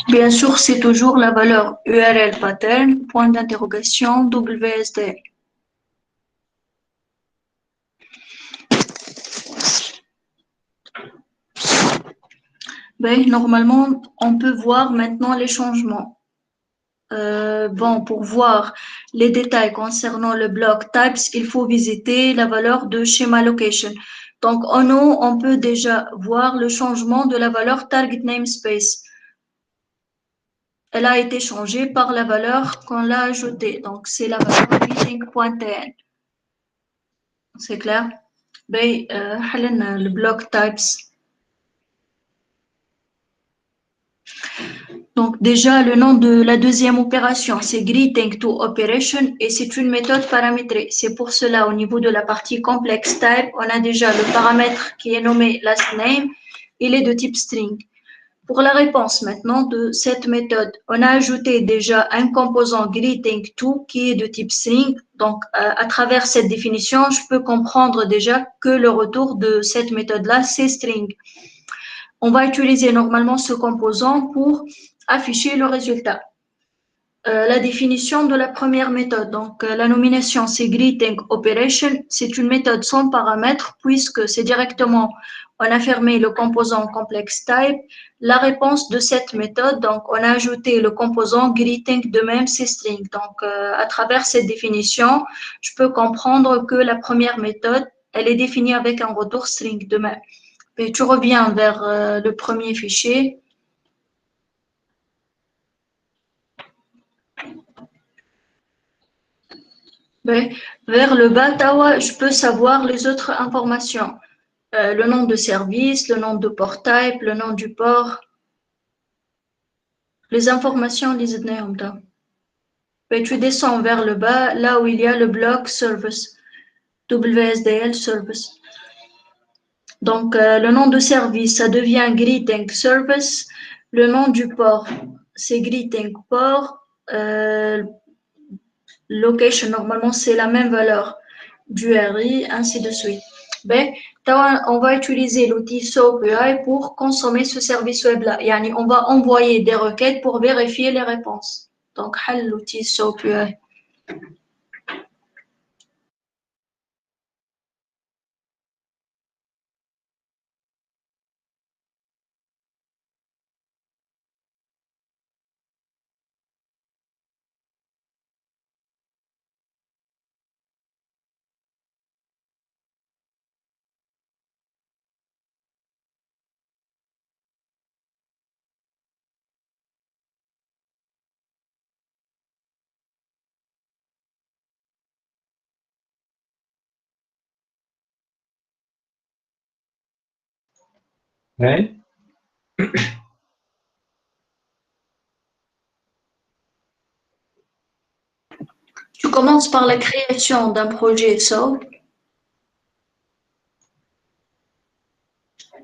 Bien sûr, c'est toujours la valeur URL pattern, point d'interrogation, WSDL. Normalement, on peut voir maintenant les changements. Pour voir les détails concernant le bloc types, il faut visiter la valeur de schéma location. Donc, en haut, on peut déjà voir le changement de la valeur target namespace. Elle a été changée par la valeur qu'on l'a ajoutée. Donc, c'est la valeur greeting.tn. C'est clair? Le bloc types. Donc, déjà, le nom de la deuxième opération, c'est greeting to operation et c'est une méthode paramétrée. C'est pour cela, au niveau de la partie complex type, on a déjà le paramètre qui est nommé last name. Il est de type string. Pour la réponse maintenant de cette méthode, on a ajouté déjà un composant greeting to qui est de type string. Donc, à travers cette définition, je peux comprendre déjà que le retour de cette méthode-là, c'est string. On va utiliser normalement ce composant pour afficher le résultat. La définition de la première méthode, donc la nomination c'est greeting operation, c'est une méthode sans paramètres puisque c'est directement, on a fermé le composant complex type. La réponse de cette méthode, donc on a ajouté le composant greeting, de même c'est string. Donc à travers cette définition, je peux comprendre que la première méthode, elle est définie avec un retour string de même. Et tu reviens vers le premier fichier. Vers le bas, je peux savoir les autres informations. Le nom de service, le nom de port type, le nom du port. Les informations, les Et tu descends vers le bas, là où il y a le bloc service, WSDL service. Donc, le nom de service, ça devient greeting service. Le nom du port, c'est greeting port. Location, normalement, c'est la même valeur du RI, ainsi de suite. Ben, on va utiliser l'outil SoapUI pour consommer ce service web-là. Yani, on va envoyer des requêtes pour vérifier les réponses. Donc, l'outil SoapUI. Hey. Tu commences par la création d'un projet SOAP.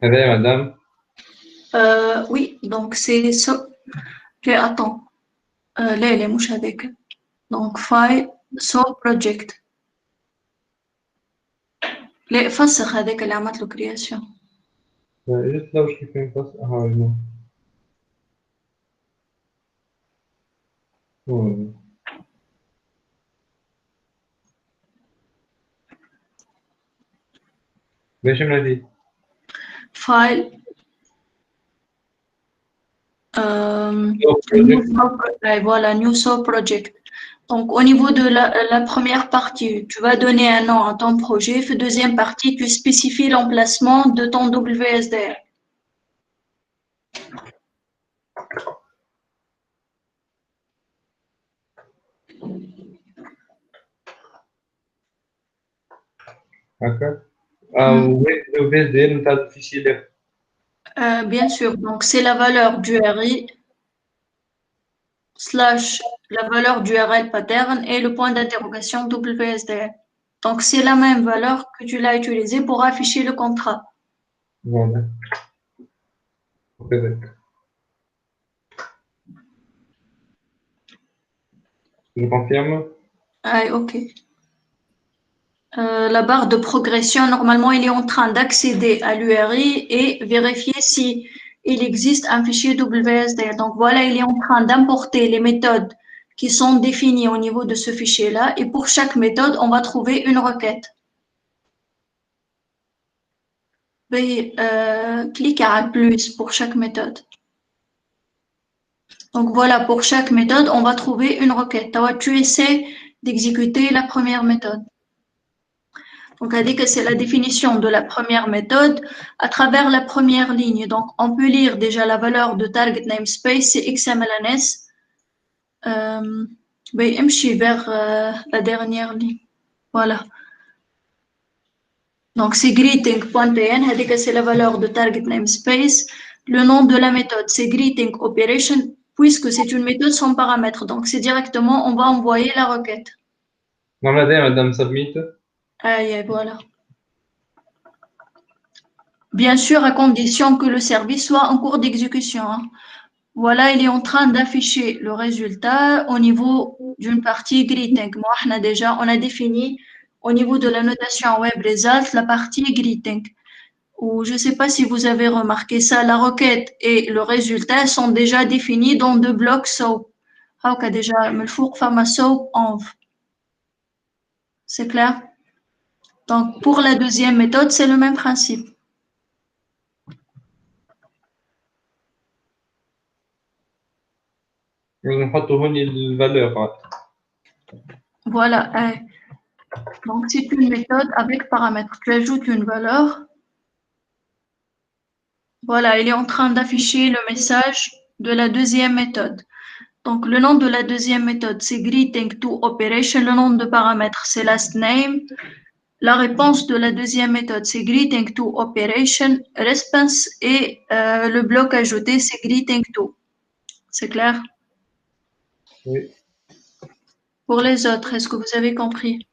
هذا madame. Oui, donc c'est SOAP. Okay, attends. لا لا مش هذاك. Donc file SOAP project. لا فسخ هذاك اللي عملت له كرياسيون. جيت لو كيف ينقص هنا. باش من هذه File voilà, New SOAP Project. Donc, au niveau de la première partie, tu vas donner un nom à ton projet. La deuxième partie, tu spécifies l'emplacement de ton WSDL. هكا WSDL نتاع الفيشي Bien sûr, donc c'est la valeur du RI slash la valeur du URL pattern et le point d'interrogation WSDL. Donc, c'est la même valeur que tu l'as utilisée pour afficher le contrat. Voilà. وكذلك. Je confirme. Ah, ok. La barre de progression, normalement, il est en train d'accéder à l'URI et vérifier si il existe un fichier WSD. Donc voilà, il est en train d'importer les méthodes qui sont définies au niveau de ce fichier-là. Et pour chaque méthode, on va trouver une requête. Clique à plus pour chaque méthode. Donc voilà, pour chaque méthode, on va trouver une requête. Tu essaies d'exécuter la première méthode. Donc, elle dit que c'est la définition de la première méthode à travers la première ligne. Donc, on peut lire déjà la valeur de target namespace, c'est XMLNS. Vers la dernière ligne. Voilà. Donc, c'est greeting.pn. Elle dit que c'est la valeur de target namespace. Le nom de la méthode, c'est greeting operation, puisque c'est une méthode sans paramètres. Donc, c'est directement, on va envoyer la requête. نعملها دائما madame submit. Voilà. Bien sûr, à condition que le service soit en cours d'exécution. Voilà, il est en train d'afficher le résultat au niveau d'une partie greeting. Moi, on a défini au niveau de la notation web result la partie greeting. Ou je ne sais pas si vous avez remarqué ça, la requête et le résultat sont déjà définis dans deux blocs SOAP. déjà le four pharma SOAP env. C'est clair? Donc, pour la deuxième méthode, c'est le même principe. نحطوا هوني الفالور. Voilà. Donc, c'est une méthode avec paramètres. Tu ajoutes une valeur. Voilà, il est en train d'afficher le message de la deuxième méthode. Donc, le nom de la deuxième méthode, c'est greeting to operation. Le nom de paramètre, c'est last name. La réponse de la deuxième méthode, c'est greeting to operation response. Et le bloc ajouté, c'est greeting to. C'est clair? Oui. Pour les autres, est-ce que vous avez compris?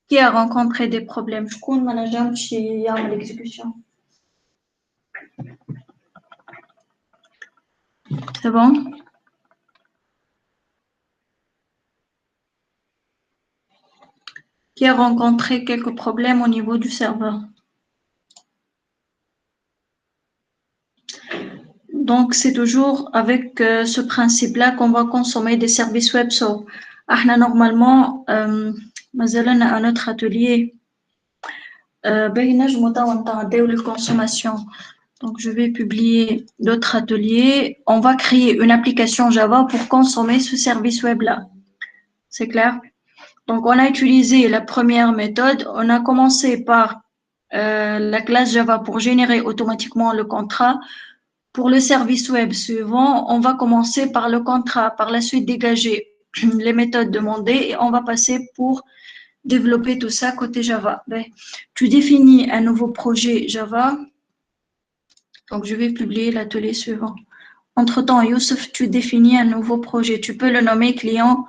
Qui a rencontré des problèmes? Je connais manager chez Yam l'exécution. C'est bon? Qui a rencontré quelques problèmes au niveau du serveur? Donc, c'est toujours avec ce principe-là qu'on va consommer des services web. So, normalement, مثلاً à notre atelier, de consommation. Donc, je vais publier d'autres ateliers. On va créer une application Java pour consommer ce service web-là. C'est clair? Donc, on a utilisé la première méthode. On a commencé par la classe Java pour générer automatiquement le contrat. Pour le service web suivant, on va commencer par le contrat, par la suite dégager les méthodes demandées et on va passer pour développer tout ça côté Java. Ben, tu définis un nouveau projet Java. Donc, je vais publier l'atelier suivant. Entre-temps, Youssef, tu définis un nouveau projet. Tu peux le nommer client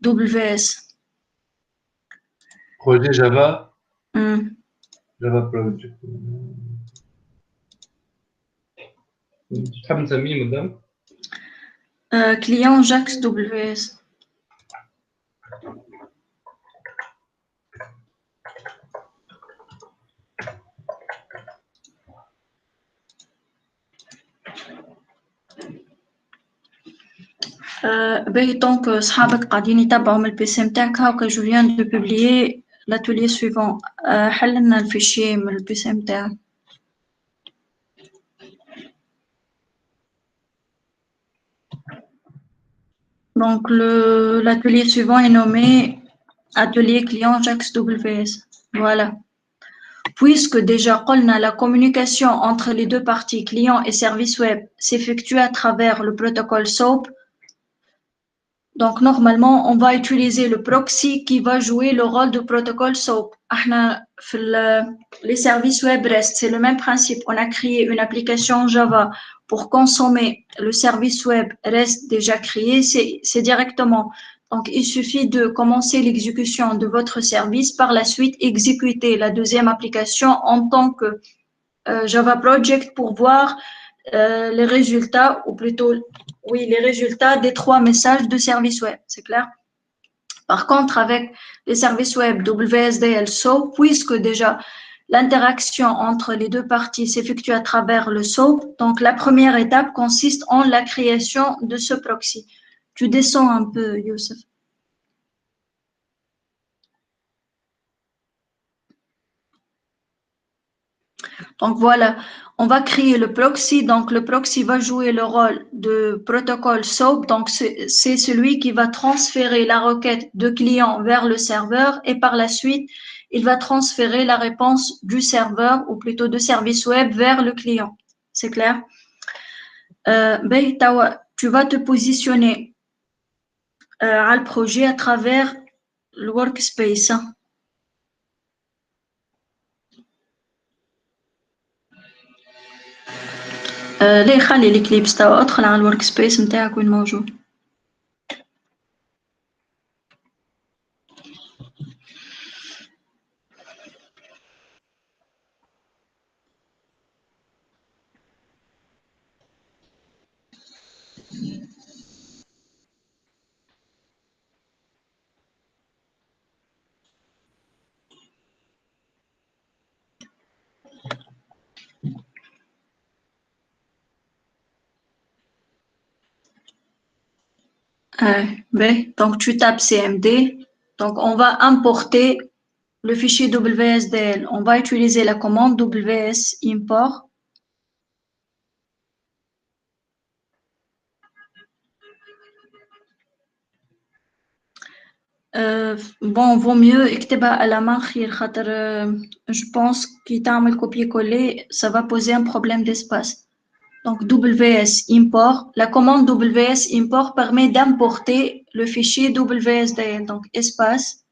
WS. Projet Java. Java Project. تحب نسميه madame? Client Jax WS. tant que صحابك قاعدين يتبعوا من البي سي نتاعك هاكا je viens de publier l'atelier suivant. حللنا الفيشيه من البي سي نتاعك. Donc l'atelier suivant est nommé atelier client Jax WS. Voilà. Puisque déjà la communication entre les deux parties, client et service web, s'effectue à travers le protocole SOAP. Donc, normalement, on va utiliser le proxy qui va jouer le rôle de protocole SOAP. Les services web REST, c'est le même principe. On a créé une application Java pour consommer le service web REST déjà créé, c'est directement. Donc, il suffit de commencer l'exécution de votre service, par la suite exécuter la deuxième application en tant que Java Project pour voir les résultats, ou plutôt, oui, les résultats des 3 messages de service web, c'est clair? Par contre, avec les services web WSDL SOAP, puisque déjà l'interaction entre les deux parties s'effectue à travers le SOAP, donc la première étape consiste en la création de ce proxy. Tu descends un peu, Youssef. Donc voilà, on va créer le proxy. Donc le proxy va jouer le rôle de protocole SOAP. Donc c'est celui qui va transférer la requête de client vers le serveur et par la suite, il va transférer la réponse du serveur ou plutôt de service web vers le client. C'est clair? Tu vas te positionner à le projet à travers le workspace. ليه خلي الكليبس توا ادخل على الورك سبيس نتاعك وين موجود. Donc tu tapes CMD. Donc on va importer le fichier WSDL. On va utiliser la commande WS import. Bon, vaut mieux اكتبها à la main خير خاطر je pense que تعمل copier-coller, ça va poser un problème d'espace. Donc WS import, la commande WS import permet d'importer le fichier WSDL. Donc espace.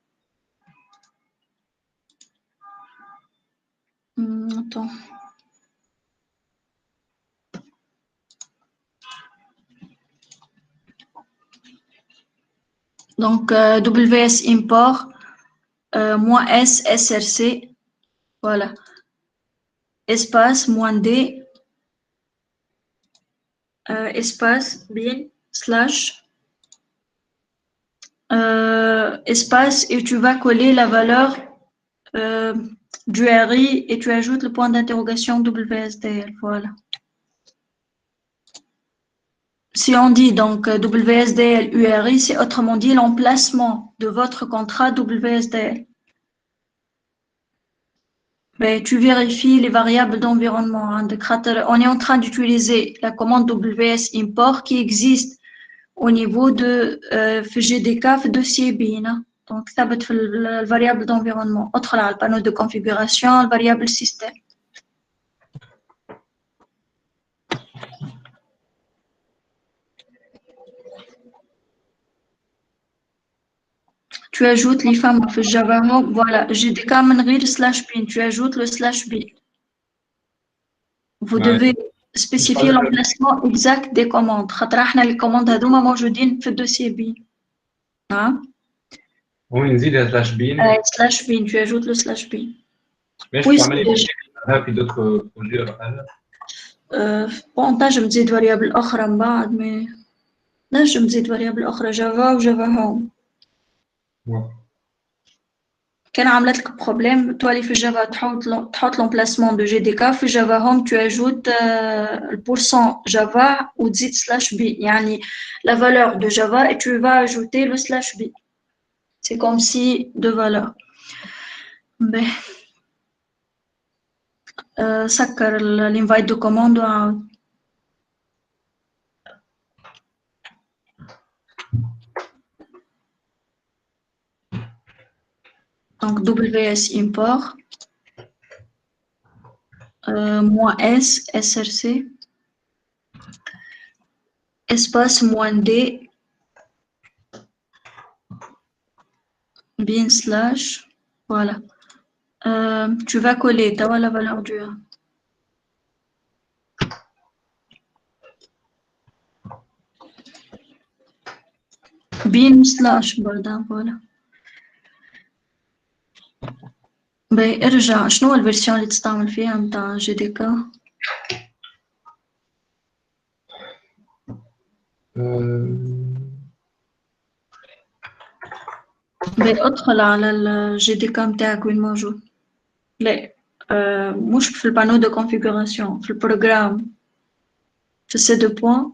Attends. Donc WS import moins S SRC, voilà. Espace moins D espace bin slash espace et tu vas coller la valeur du RI et tu ajoutes le point d'interrogation WSDL, voilà. Si on dit donc WSDL URI, c'est autrement dit l'emplacement de votre contrat WSDL. Mais tu vérifies les variables d'environnement. Hein, on est en train d'utiliser la commande WS import qui existe au niveau de GDK dossier BIN. Donc, ça va être la variable d'environnement. Autre là, le panneau de configuration, la variable système. Tu ajoutes l'IFAM في Java, voilà, GDK من غير /bin, tu ajoutes le /bin. Vous devez spécifier l'emplacement exact des commandes. خاطر احنا les commandes هذوما موجودين في الدوssier bin. Hein? وين نزيدها سلاش بين؟ /bin, tu ajoutes le /bin. ماشي Oui, تعملي c'est في دوتر بروجي ولا حاجه؟ bon, نجم تزيد variable أخرى من بعد mais نجم تزيد variable أخرى جافا وجافا هوم. كان عملت لك بروبليم تولي في جافا تحط l'emplacement de GDK في جافا هوم tu ajoutes le pourcent Java وتزيد /b يعني la valeur de Java et tu vas ajouter le /b. C'est comme si deux valeurs. Ben, سكر l'invite de commande وعاود. Donc WS import moins S SRC espace moins D bin slash voilà. Tu vas coller la valeur du bin slash voilà. Ben ارجع شنو الفيرسيون اللي تستعمل فيها متاع GDK؟ Ben ادخل على ال GDK متاعك وين موجود. لا مش في البانو de configuration في البروجرام في ces deux points.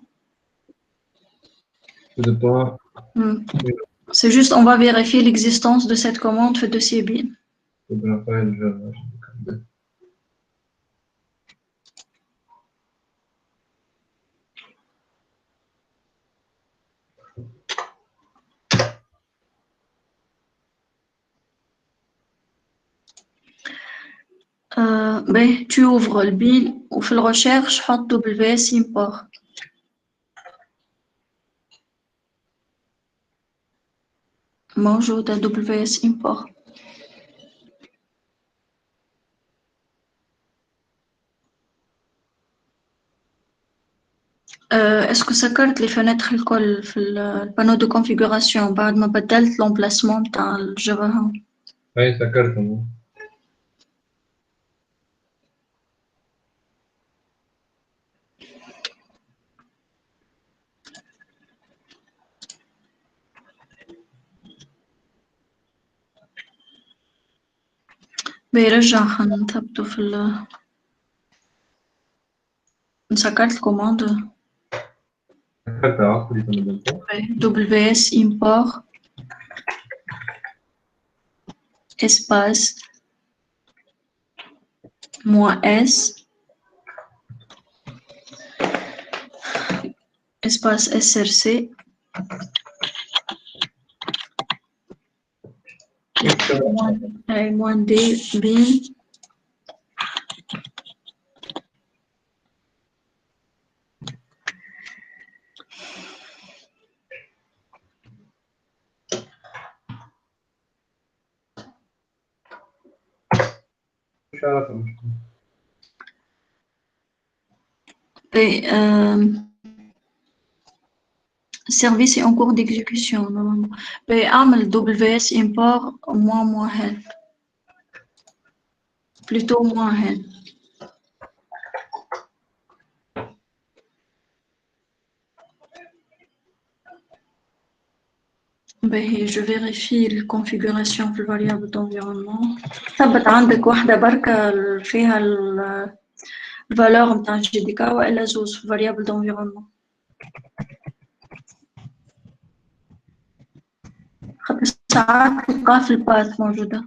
C'est juste on va vérifier l'existence de cette commande في dossier bin. Ben, tu ouvres le bin ou في الrecherche حط WS import. موجود WS import. Est-ce que سكرت les fenêtres الكل في البانو de configuration بعد ما بدلت l'emplacement بتاع الجافا هوم؟ اي سكرتهم. بيرجع حنثبته في ال سكرت الكوماند سكرتها خلي تنزلتها. WS import espace moins S espace SRC moins D bin مش عارف service est en cours d'exécution normalement. أعمل WS import moins help. Plutôt moins help. Je vérifie la configuration de variable d'environnement. ثبت عندك واحدة بركة فيها الفالور نتاع GDK وإلا زوز في variable d'environnement. خاطر ساعات تلقاها في الباث موجودة.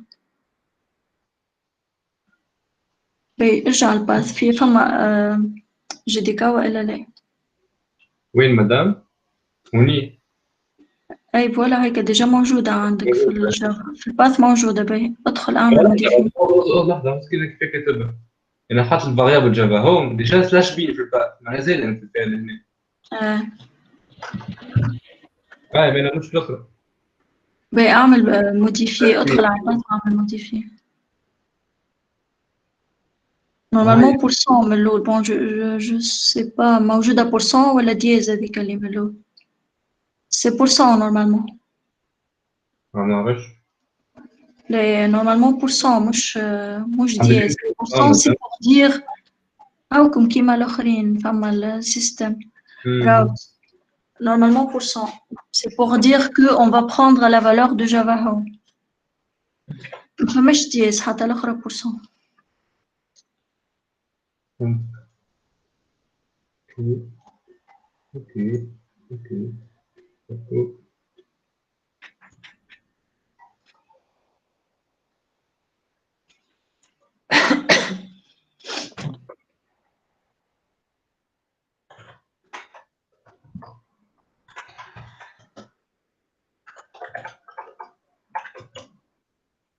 ارجع الباث فيه فما GDK وإلا لا. وين مدام؟ هوني. أي فوالا هيك ديجا موجودة عندك في الجافا في الباث موجودة باهي ادخل اعمل موديفي. لحظة بس كذا كيف كتبها؟ أنا حاطط الفاريابل جافا هوم ديجا سلاش بي في الباث ما زال أنت الفعل هنا. ما أنا مش فكرة. باهي اعمل موديفي ادخل على الباث اعمل موديفي. نورمالمون بورسون من الأول بون جو سي با موجودة بورسون ولا دياز هذيك اللي من الأول. سي بورسون نورمالمون. ما نعرفش. لا نورمالمون بورسون مش دياز. بورسون سي بور دير هاوكم كيما الآخرين فما السيستم راوت. Normalement, c'est pour dire qu'on va prendre la valeur de Java Home. فماش دياز حتى الأخرى بورسون. اوكي.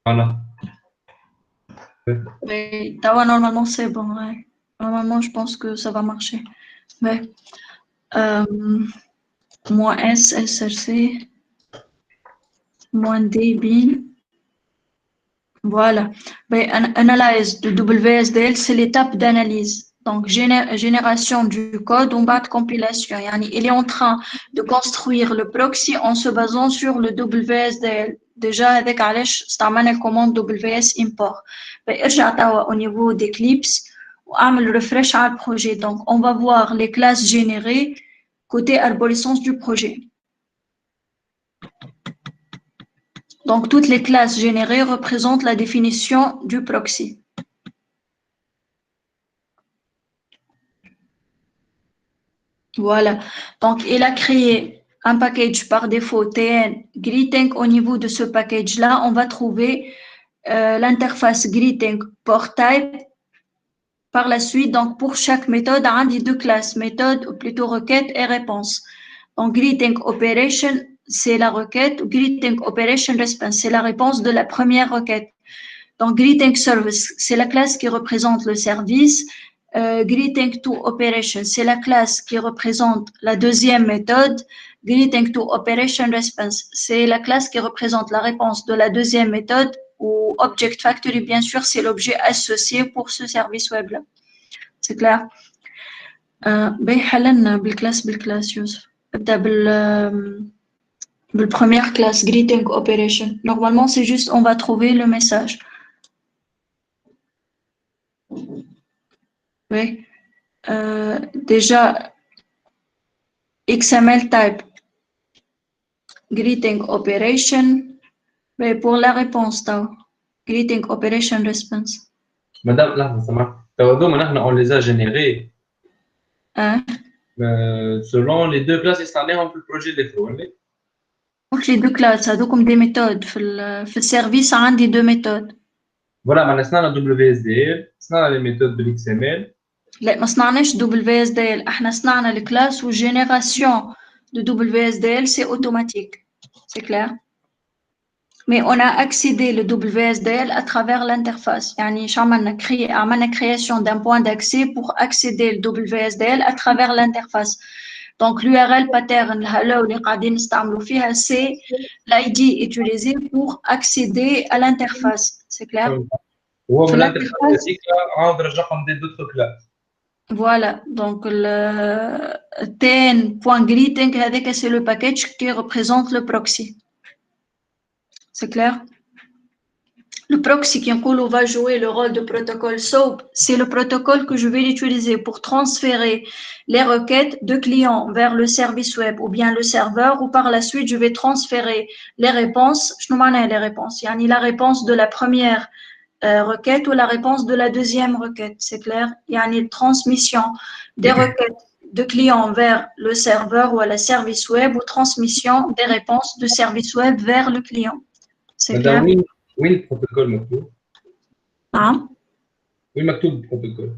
Voilà. Mais normalement c'est bon. Ouais. Normalement je pense que ça va marcher. Mais moins S SRC moins D bin. Voilà. Mais analyse de WSDL c'est l'étape d'analyse. Donc génération du code en bas de compilation. Yani, il est en train de construire le proxy en se basant sur le WSDL. Déjà avec علاش استعملنا الكوماند WS import. ارجع توا au niveau d'Eclipse واعمل refresh على البروجي. Donc on va voir les classes générées côté arborescence du projet. Donc toutes les classes générées représentent la définition du proxy. Voilà. Donc il a créé un package par défaut TN greeting. Au niveau de ce package-là, on va trouver l'interface greeting port type. Par la suite, donc pour chaque méthode, on a deux classes, méthode ou plutôt requête et réponse. Donc greeting operation, c'est la requête. Greeting operation response, c'est la réponse de la première requête. Donc greeting service, c'est la classe qui représente le service. Greeting to operation, c'est la classe qui représente la deuxième méthode. Greeting to operation response, c'est la classe qui représente la réponse de la deuxième méthode. Ou Object Factory, bien sûr, c'est l'objet associé pour ce service web là. C'est clair. حللنا بالكلاس يوسف. ابدأ بالpremière classe greeting operation. Normalement, c'est juste on va trouver le message. Oui. Déjà, XML type greeting operation. Mais pour la réponse, greeting operation response. Madame, là, ça marche. On les a générés. Hein? Selon les deux classes installées dans le projet des fois. Donc les deux classes, ça comme des méthodes. في السيرفيس عندي deux méthodes. Voilà, maintenant on a WSDL, on a les méthodes de l'XML. لا ما صنعناش WSDL، احنا صنعنا الكلاس والجينيراسيون de WSDL c'est automatique. C'est clair? Mais on a accédé le WSDL à travers l'interface. يعني عملنا création d'un point d'accès pour accéder le WSDL à travers l'interface. Donc l'URL pattern hello اللي قاعدين نستعملوا فيها c'est l'ID utilisé pour accéder à l'interface. C'est clair? هو من في الانترفيس l'interface, هذيك عاود رجعهم دي دوتر كلاس. voilà. Donc le tn.greeting هذاك c'est le package qui représente le proxy. C'est clair? Le proxy qui va jouer le rôle de protocole SOAP, c'est le protocole que je vais utiliser pour transférer les requêtes de clients vers le service web ou bien le serveur, ou par la suite, je vais transférer les réponses. Je ne les réponses. Yani la réponse de la première requête ou la réponse de la deuxième requête. C'est clair? Yani transmission des requêtes de clients vers le serveur ou à la service web, ou transmission des réponses de service web vers le client. C'est clair? وين البروتوكول مكتوب؟ نعم. وين مكتوب البروتوكول؟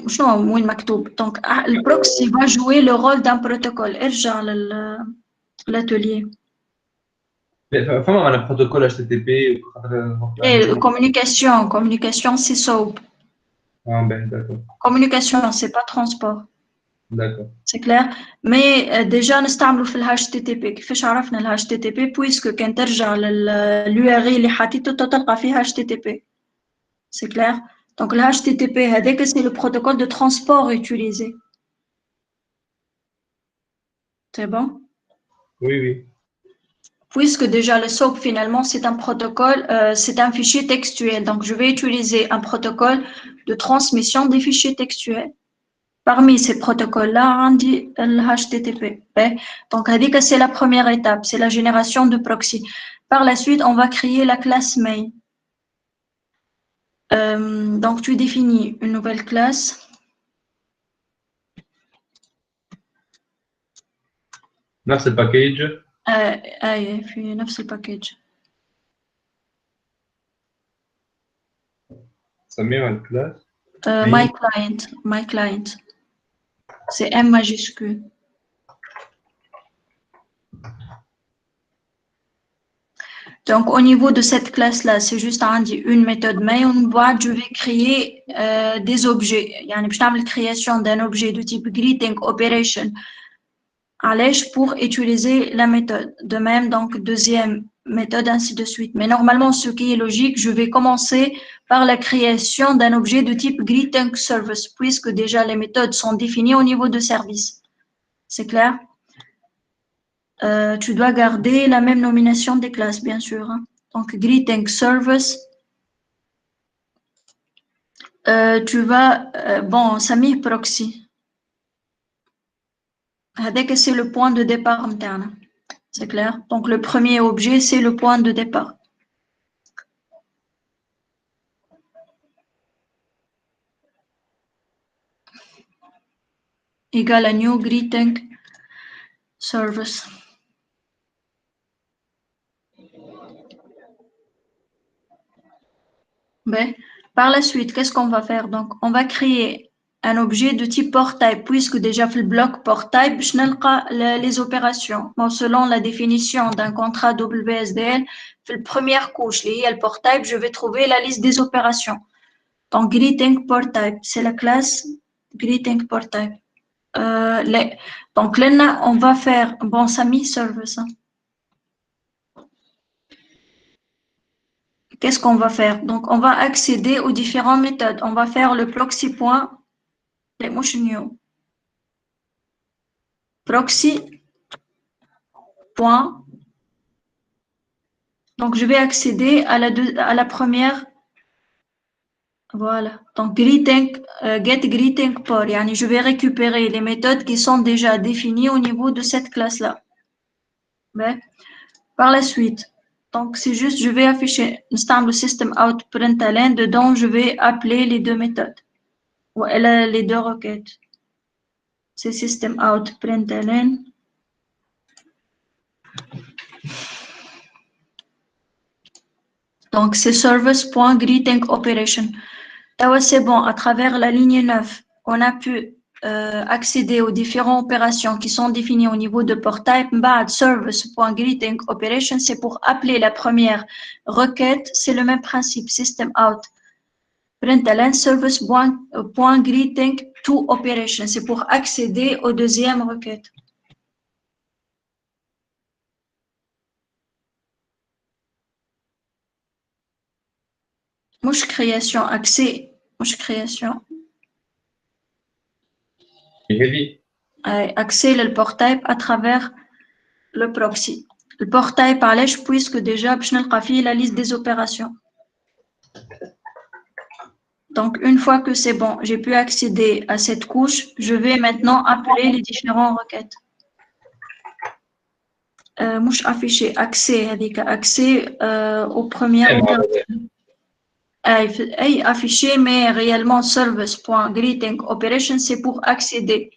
شنو وين مكتوب؟ Donc le proxy va jouer le rôle d'un protocole. ارجع l'atelier. فما معنا بروتوكول HTTP Et communication c'est SOAP. Ah ben d'accord. Communication c'est pas transport. D'accord. C'est clair. Mais déjà نستعملوا في ال HTTP. كيفاش عرفنا ال HTTP puisque كان ترجع l'URL اللي حطيته تلقى فيها HTTP. C'est clair. Donc le HTTP هذاك c'est le protocole de transport utilisé. C'est bon? Oui, oui. Puisque déjà le SOAP finalement c'est un protocole, c'est un fichier textuel. Donc je vais utiliser un protocole de transmission des fichiers textuels. Parmi ces protocoles-là, on dit le HTTP. Donc c'est la première étape, c'est la génération de proxy. Par la suite, on va créer la classe main. Donc tu définis une nouvelle classe. نفس الباكيج. في نفس الباكيج. سميها الكلاس. My client. C'est M majuscule. Donc, au niveau de cette classe-là, c'est juste une méthode main. Je vais créer des objets. يعني باش نعمل création d'un objet de type greeting operation pour utiliser la méthode. De même, donc, deuxième méthode, ainsi de suite. Mais normalement, ce qui est logique, je vais commencer par la création d'un objet de type greeting service, puisque déjà les méthodes sont définies au niveau de service. C'est clair? Tu dois garder la même nomination des classes, bien sûr. Hein. Donc, greeting service. Tu vas, bon, Samir proxy. C'est le point de départ interne. C'est clair? Donc, le premier objet, c'est le point de départ. Égal à new greeting service. Ben, par la suite, qu'est-ce qu'on va faire? Donc, on va créer un objet de type port type, puisque déjà fait le bloc port type, je n'ai les opérations. Bon, selon la définition d'un contrat WSDL, fait la première couche, le port type, je vais trouver la liste des opérations. Donc, greeting port type, c'est la classe greeting port type. Donc, là, on va faire, bon, Sami service. Hein. Qu'est-ce qu'on va faire? Donc, on va accéder aux différentes méthodes. On va faire le proxy point. Proxy point. Donc, je vais accéder à la première. Voilà. Donc, greeting, get greeting port. Yani, je vais récupérer les méthodes qui sont déjà définies au niveau de cette classe-là. Par la suite, donc c'est juste, je vais afficher le system out println. Dedans, je vais appeler les deux méthodes. Ou les deux requêtes. C'est system out println. Donc, c'est service.greeting operation. C'est bon, à travers la ligne 9, on a pu accéder aux différentes opérations qui sont définies au niveau de port type. بعد service.greeting operation, c'est pour appeler la première requête. C'est le même principe, system out. Println service.greeting to operation, c'est pour accéder aux deuxième requête. مش création, accès, مش création. Accès le port type à travers le proxy. Le port type علاش puisque déjà باش نلقى فيه la liste des opérations. Donc une fois que c'est bon, j'ai pu accéder à cette couche, je vais maintenant appeler les différentes requêtes. مش afficher accès هذيك accès aux premières opérations. Afficher mais réellement service.greeting operation c'est pour accéder.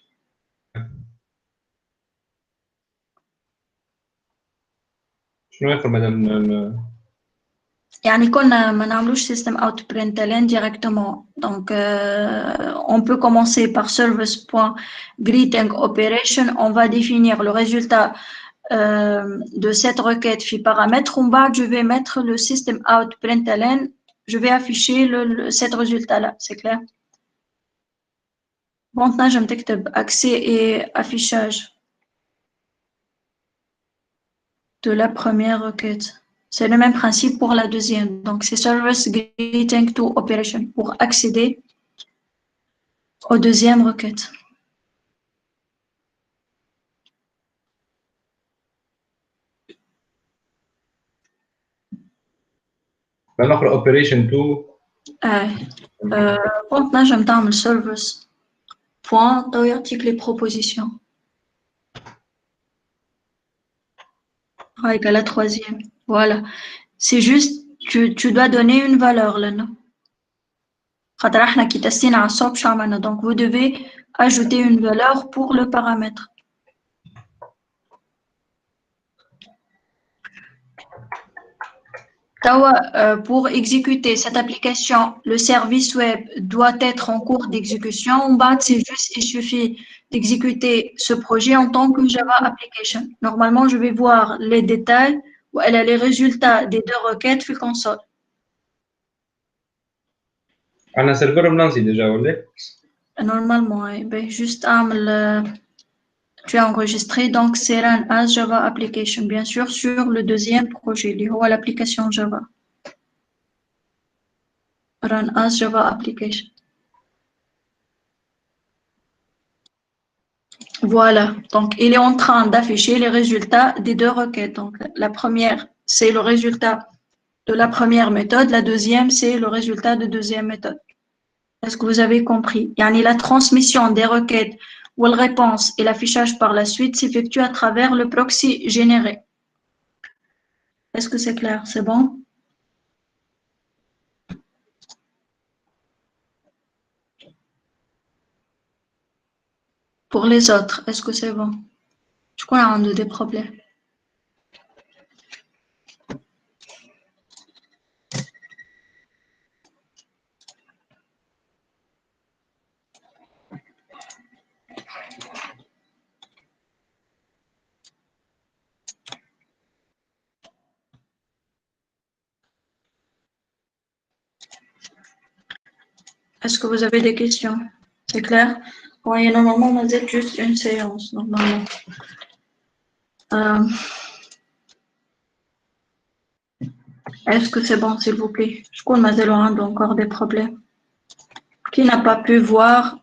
شنو ياخذ مادام يعني كنا ما نعملوش system out println directement. Donc on peut commencer par service.greeting operation, on va définir le résultat de cette requête في paramètre. En bas, je vais mettre le system out println, je vais afficher cet résultat là, c'est clair. Bon, maintenant je me accès et affichage de la première requête. C'est le même principe pour la deuxième. Donc, c'est service greeting to operation pour accéder aux deuxième requête. نقرا operation to Maintenant, je me le service. Point, article les propositions. Avec la troisième. Voilà. C'est juste, tu dois donner une valeur là. Donc, vous devez ajouter une valeur pour le paramètre. Pour exécuter cette application, le service web doit être en cours d'exécution. En bas, c'est juste, il suffit d'exécuter ce projet en tant que Java application. Normalement, je vais voir les détails où elle a les résultats des deux requêtes sur console. On a serveur Nancy déjà, Normalement, juste tu as enregistré, donc c'est run as Java application, bien sûr, sur le deuxième projet, l'application Java. Run as Java application. Voilà, donc il est en train d'afficher les résultats des deux requêtes. Donc la première, c'est le résultat de la première méthode, la deuxième, c'est le résultat de deuxième méthode. Est-ce que vous avez compris? Yani la transmission des requêtes ou la réponse et l'affichage par la suite s'effectue à travers le proxy généré. Est-ce que c'est clair? C'est bon? Pour les autres, est-ce que c'est bon? Je crois qu'on a des problèmes. Est-ce que vous avez des questions? C'est clair? Oui, normalement, on a juste une séance, normalement. Est-ce que c'est bon, s'il vous plaît? Je crois que Madeline a encore des problèmes. Qui n'a pas pu voir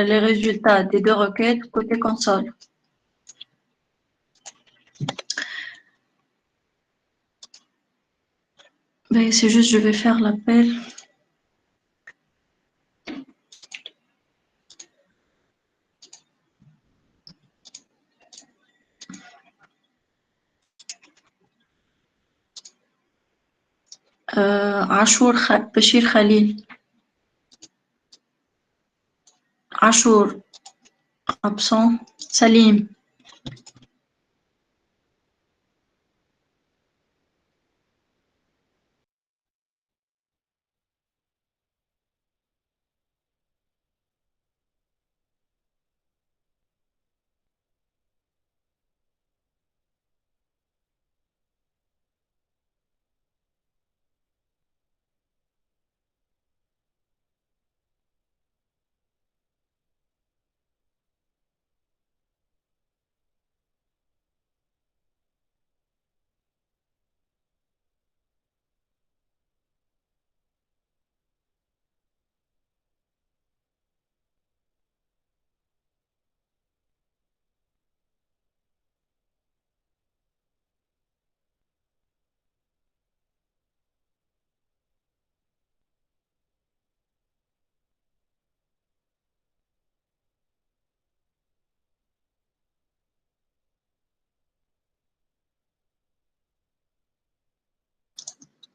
les résultats des deux requêtes côté console? Ben, c'est juste, je vais faire l'appel. Bachir Khalil. Achour, absent. Salim.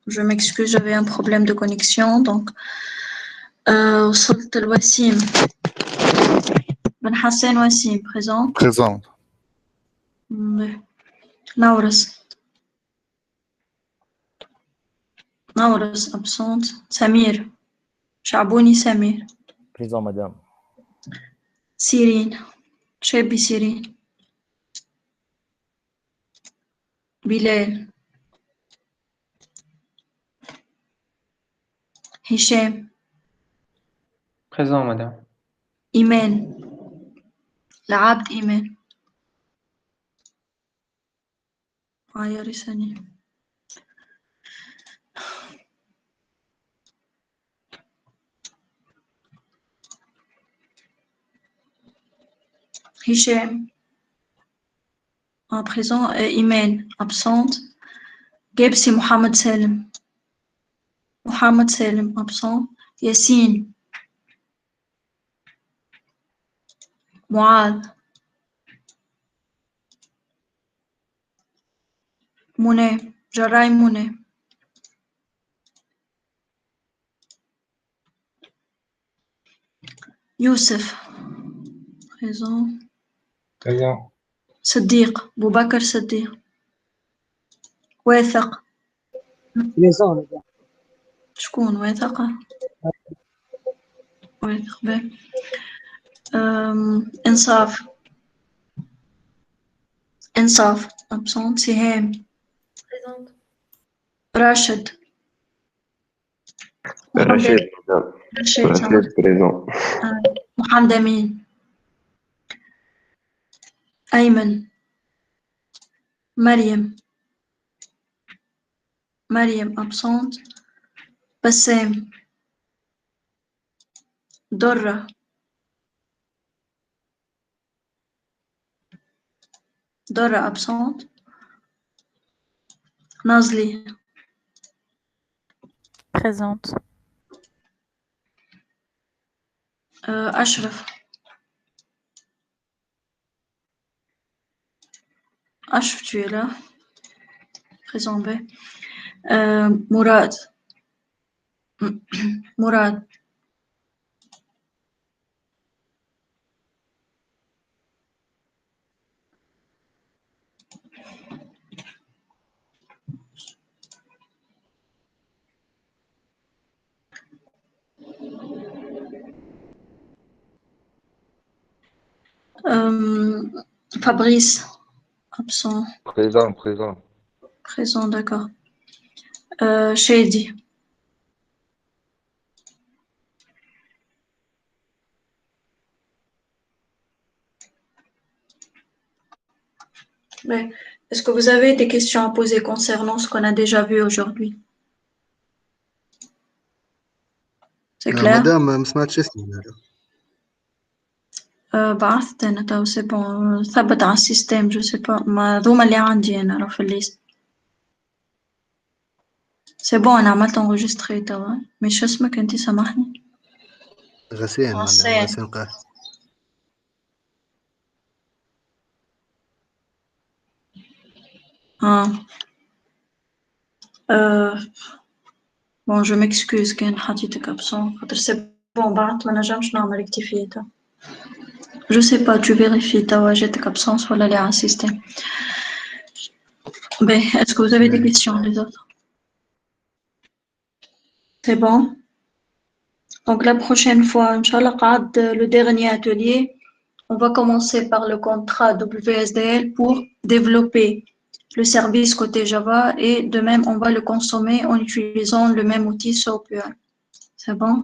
Je m'excuse, j'avais un problème de connexion. Donc, وصلت الوسيم. بن حسين وسيم, présent. Présente. نورس. نورس, absente. سمير. شعبوني سمير. Présent, madame. سيرين. شابي سيرين. بلال. هشام. Présent, madame. إيمان. العبد إيمان. يا رساني. هشام. Présent. إيمان. Absente. جابسي محمد سالم. محمد سالم. Absent. ياسين. معاذ. منى. جراي منى. يوسف. Présent. Présent. صديق. أبو بكر صديق. واثق. شكون واثق؟ واثق به. إنصاف. إنصاف. absent. سهام. راشد. رشيد رشيد. بريزون. محمد أمين. أيمن. مريم. مريم absent. بسام. درة. درة absent. نازلي. Présente. أشرف. أشرف tu es là. Présent B. مراد. مراد. Fabrice. Absent. Présent. Présent, d'accord. Shady. Ouais. Est-ce que vous avez des questions à poser concernant ce qu'on a déjà vu aujourd'hui? C'est clair? Madame, ما سمعتش اسمي. بعثت أنا تو سي بون ثبت على السيستم جو سي با ما ذوما اللي عندي أنا راه في الليست سي بون أنا عملت انغوجيستري توا مي شو اسمك أنتي سامحني؟ غسان مدام غسان قاسم. بون جو ميكسكوز كان حطيتك ابسون خاطر سي بون بعثت ما نجمش نعمل ريكتيفي توا جو سي با تو فيريفي توا جاتك ابسونس ولا اللي على السيستم. باهي اسكو vous avez des questions les autres? C'est bon. Donc la prochaine fois, Inch'Allah, le dernier atelier, on va commencer par le contrat WSDL pour développer le service côté Java et de même, on va le consommer en utilisant le même outil SOAP. C'est bon?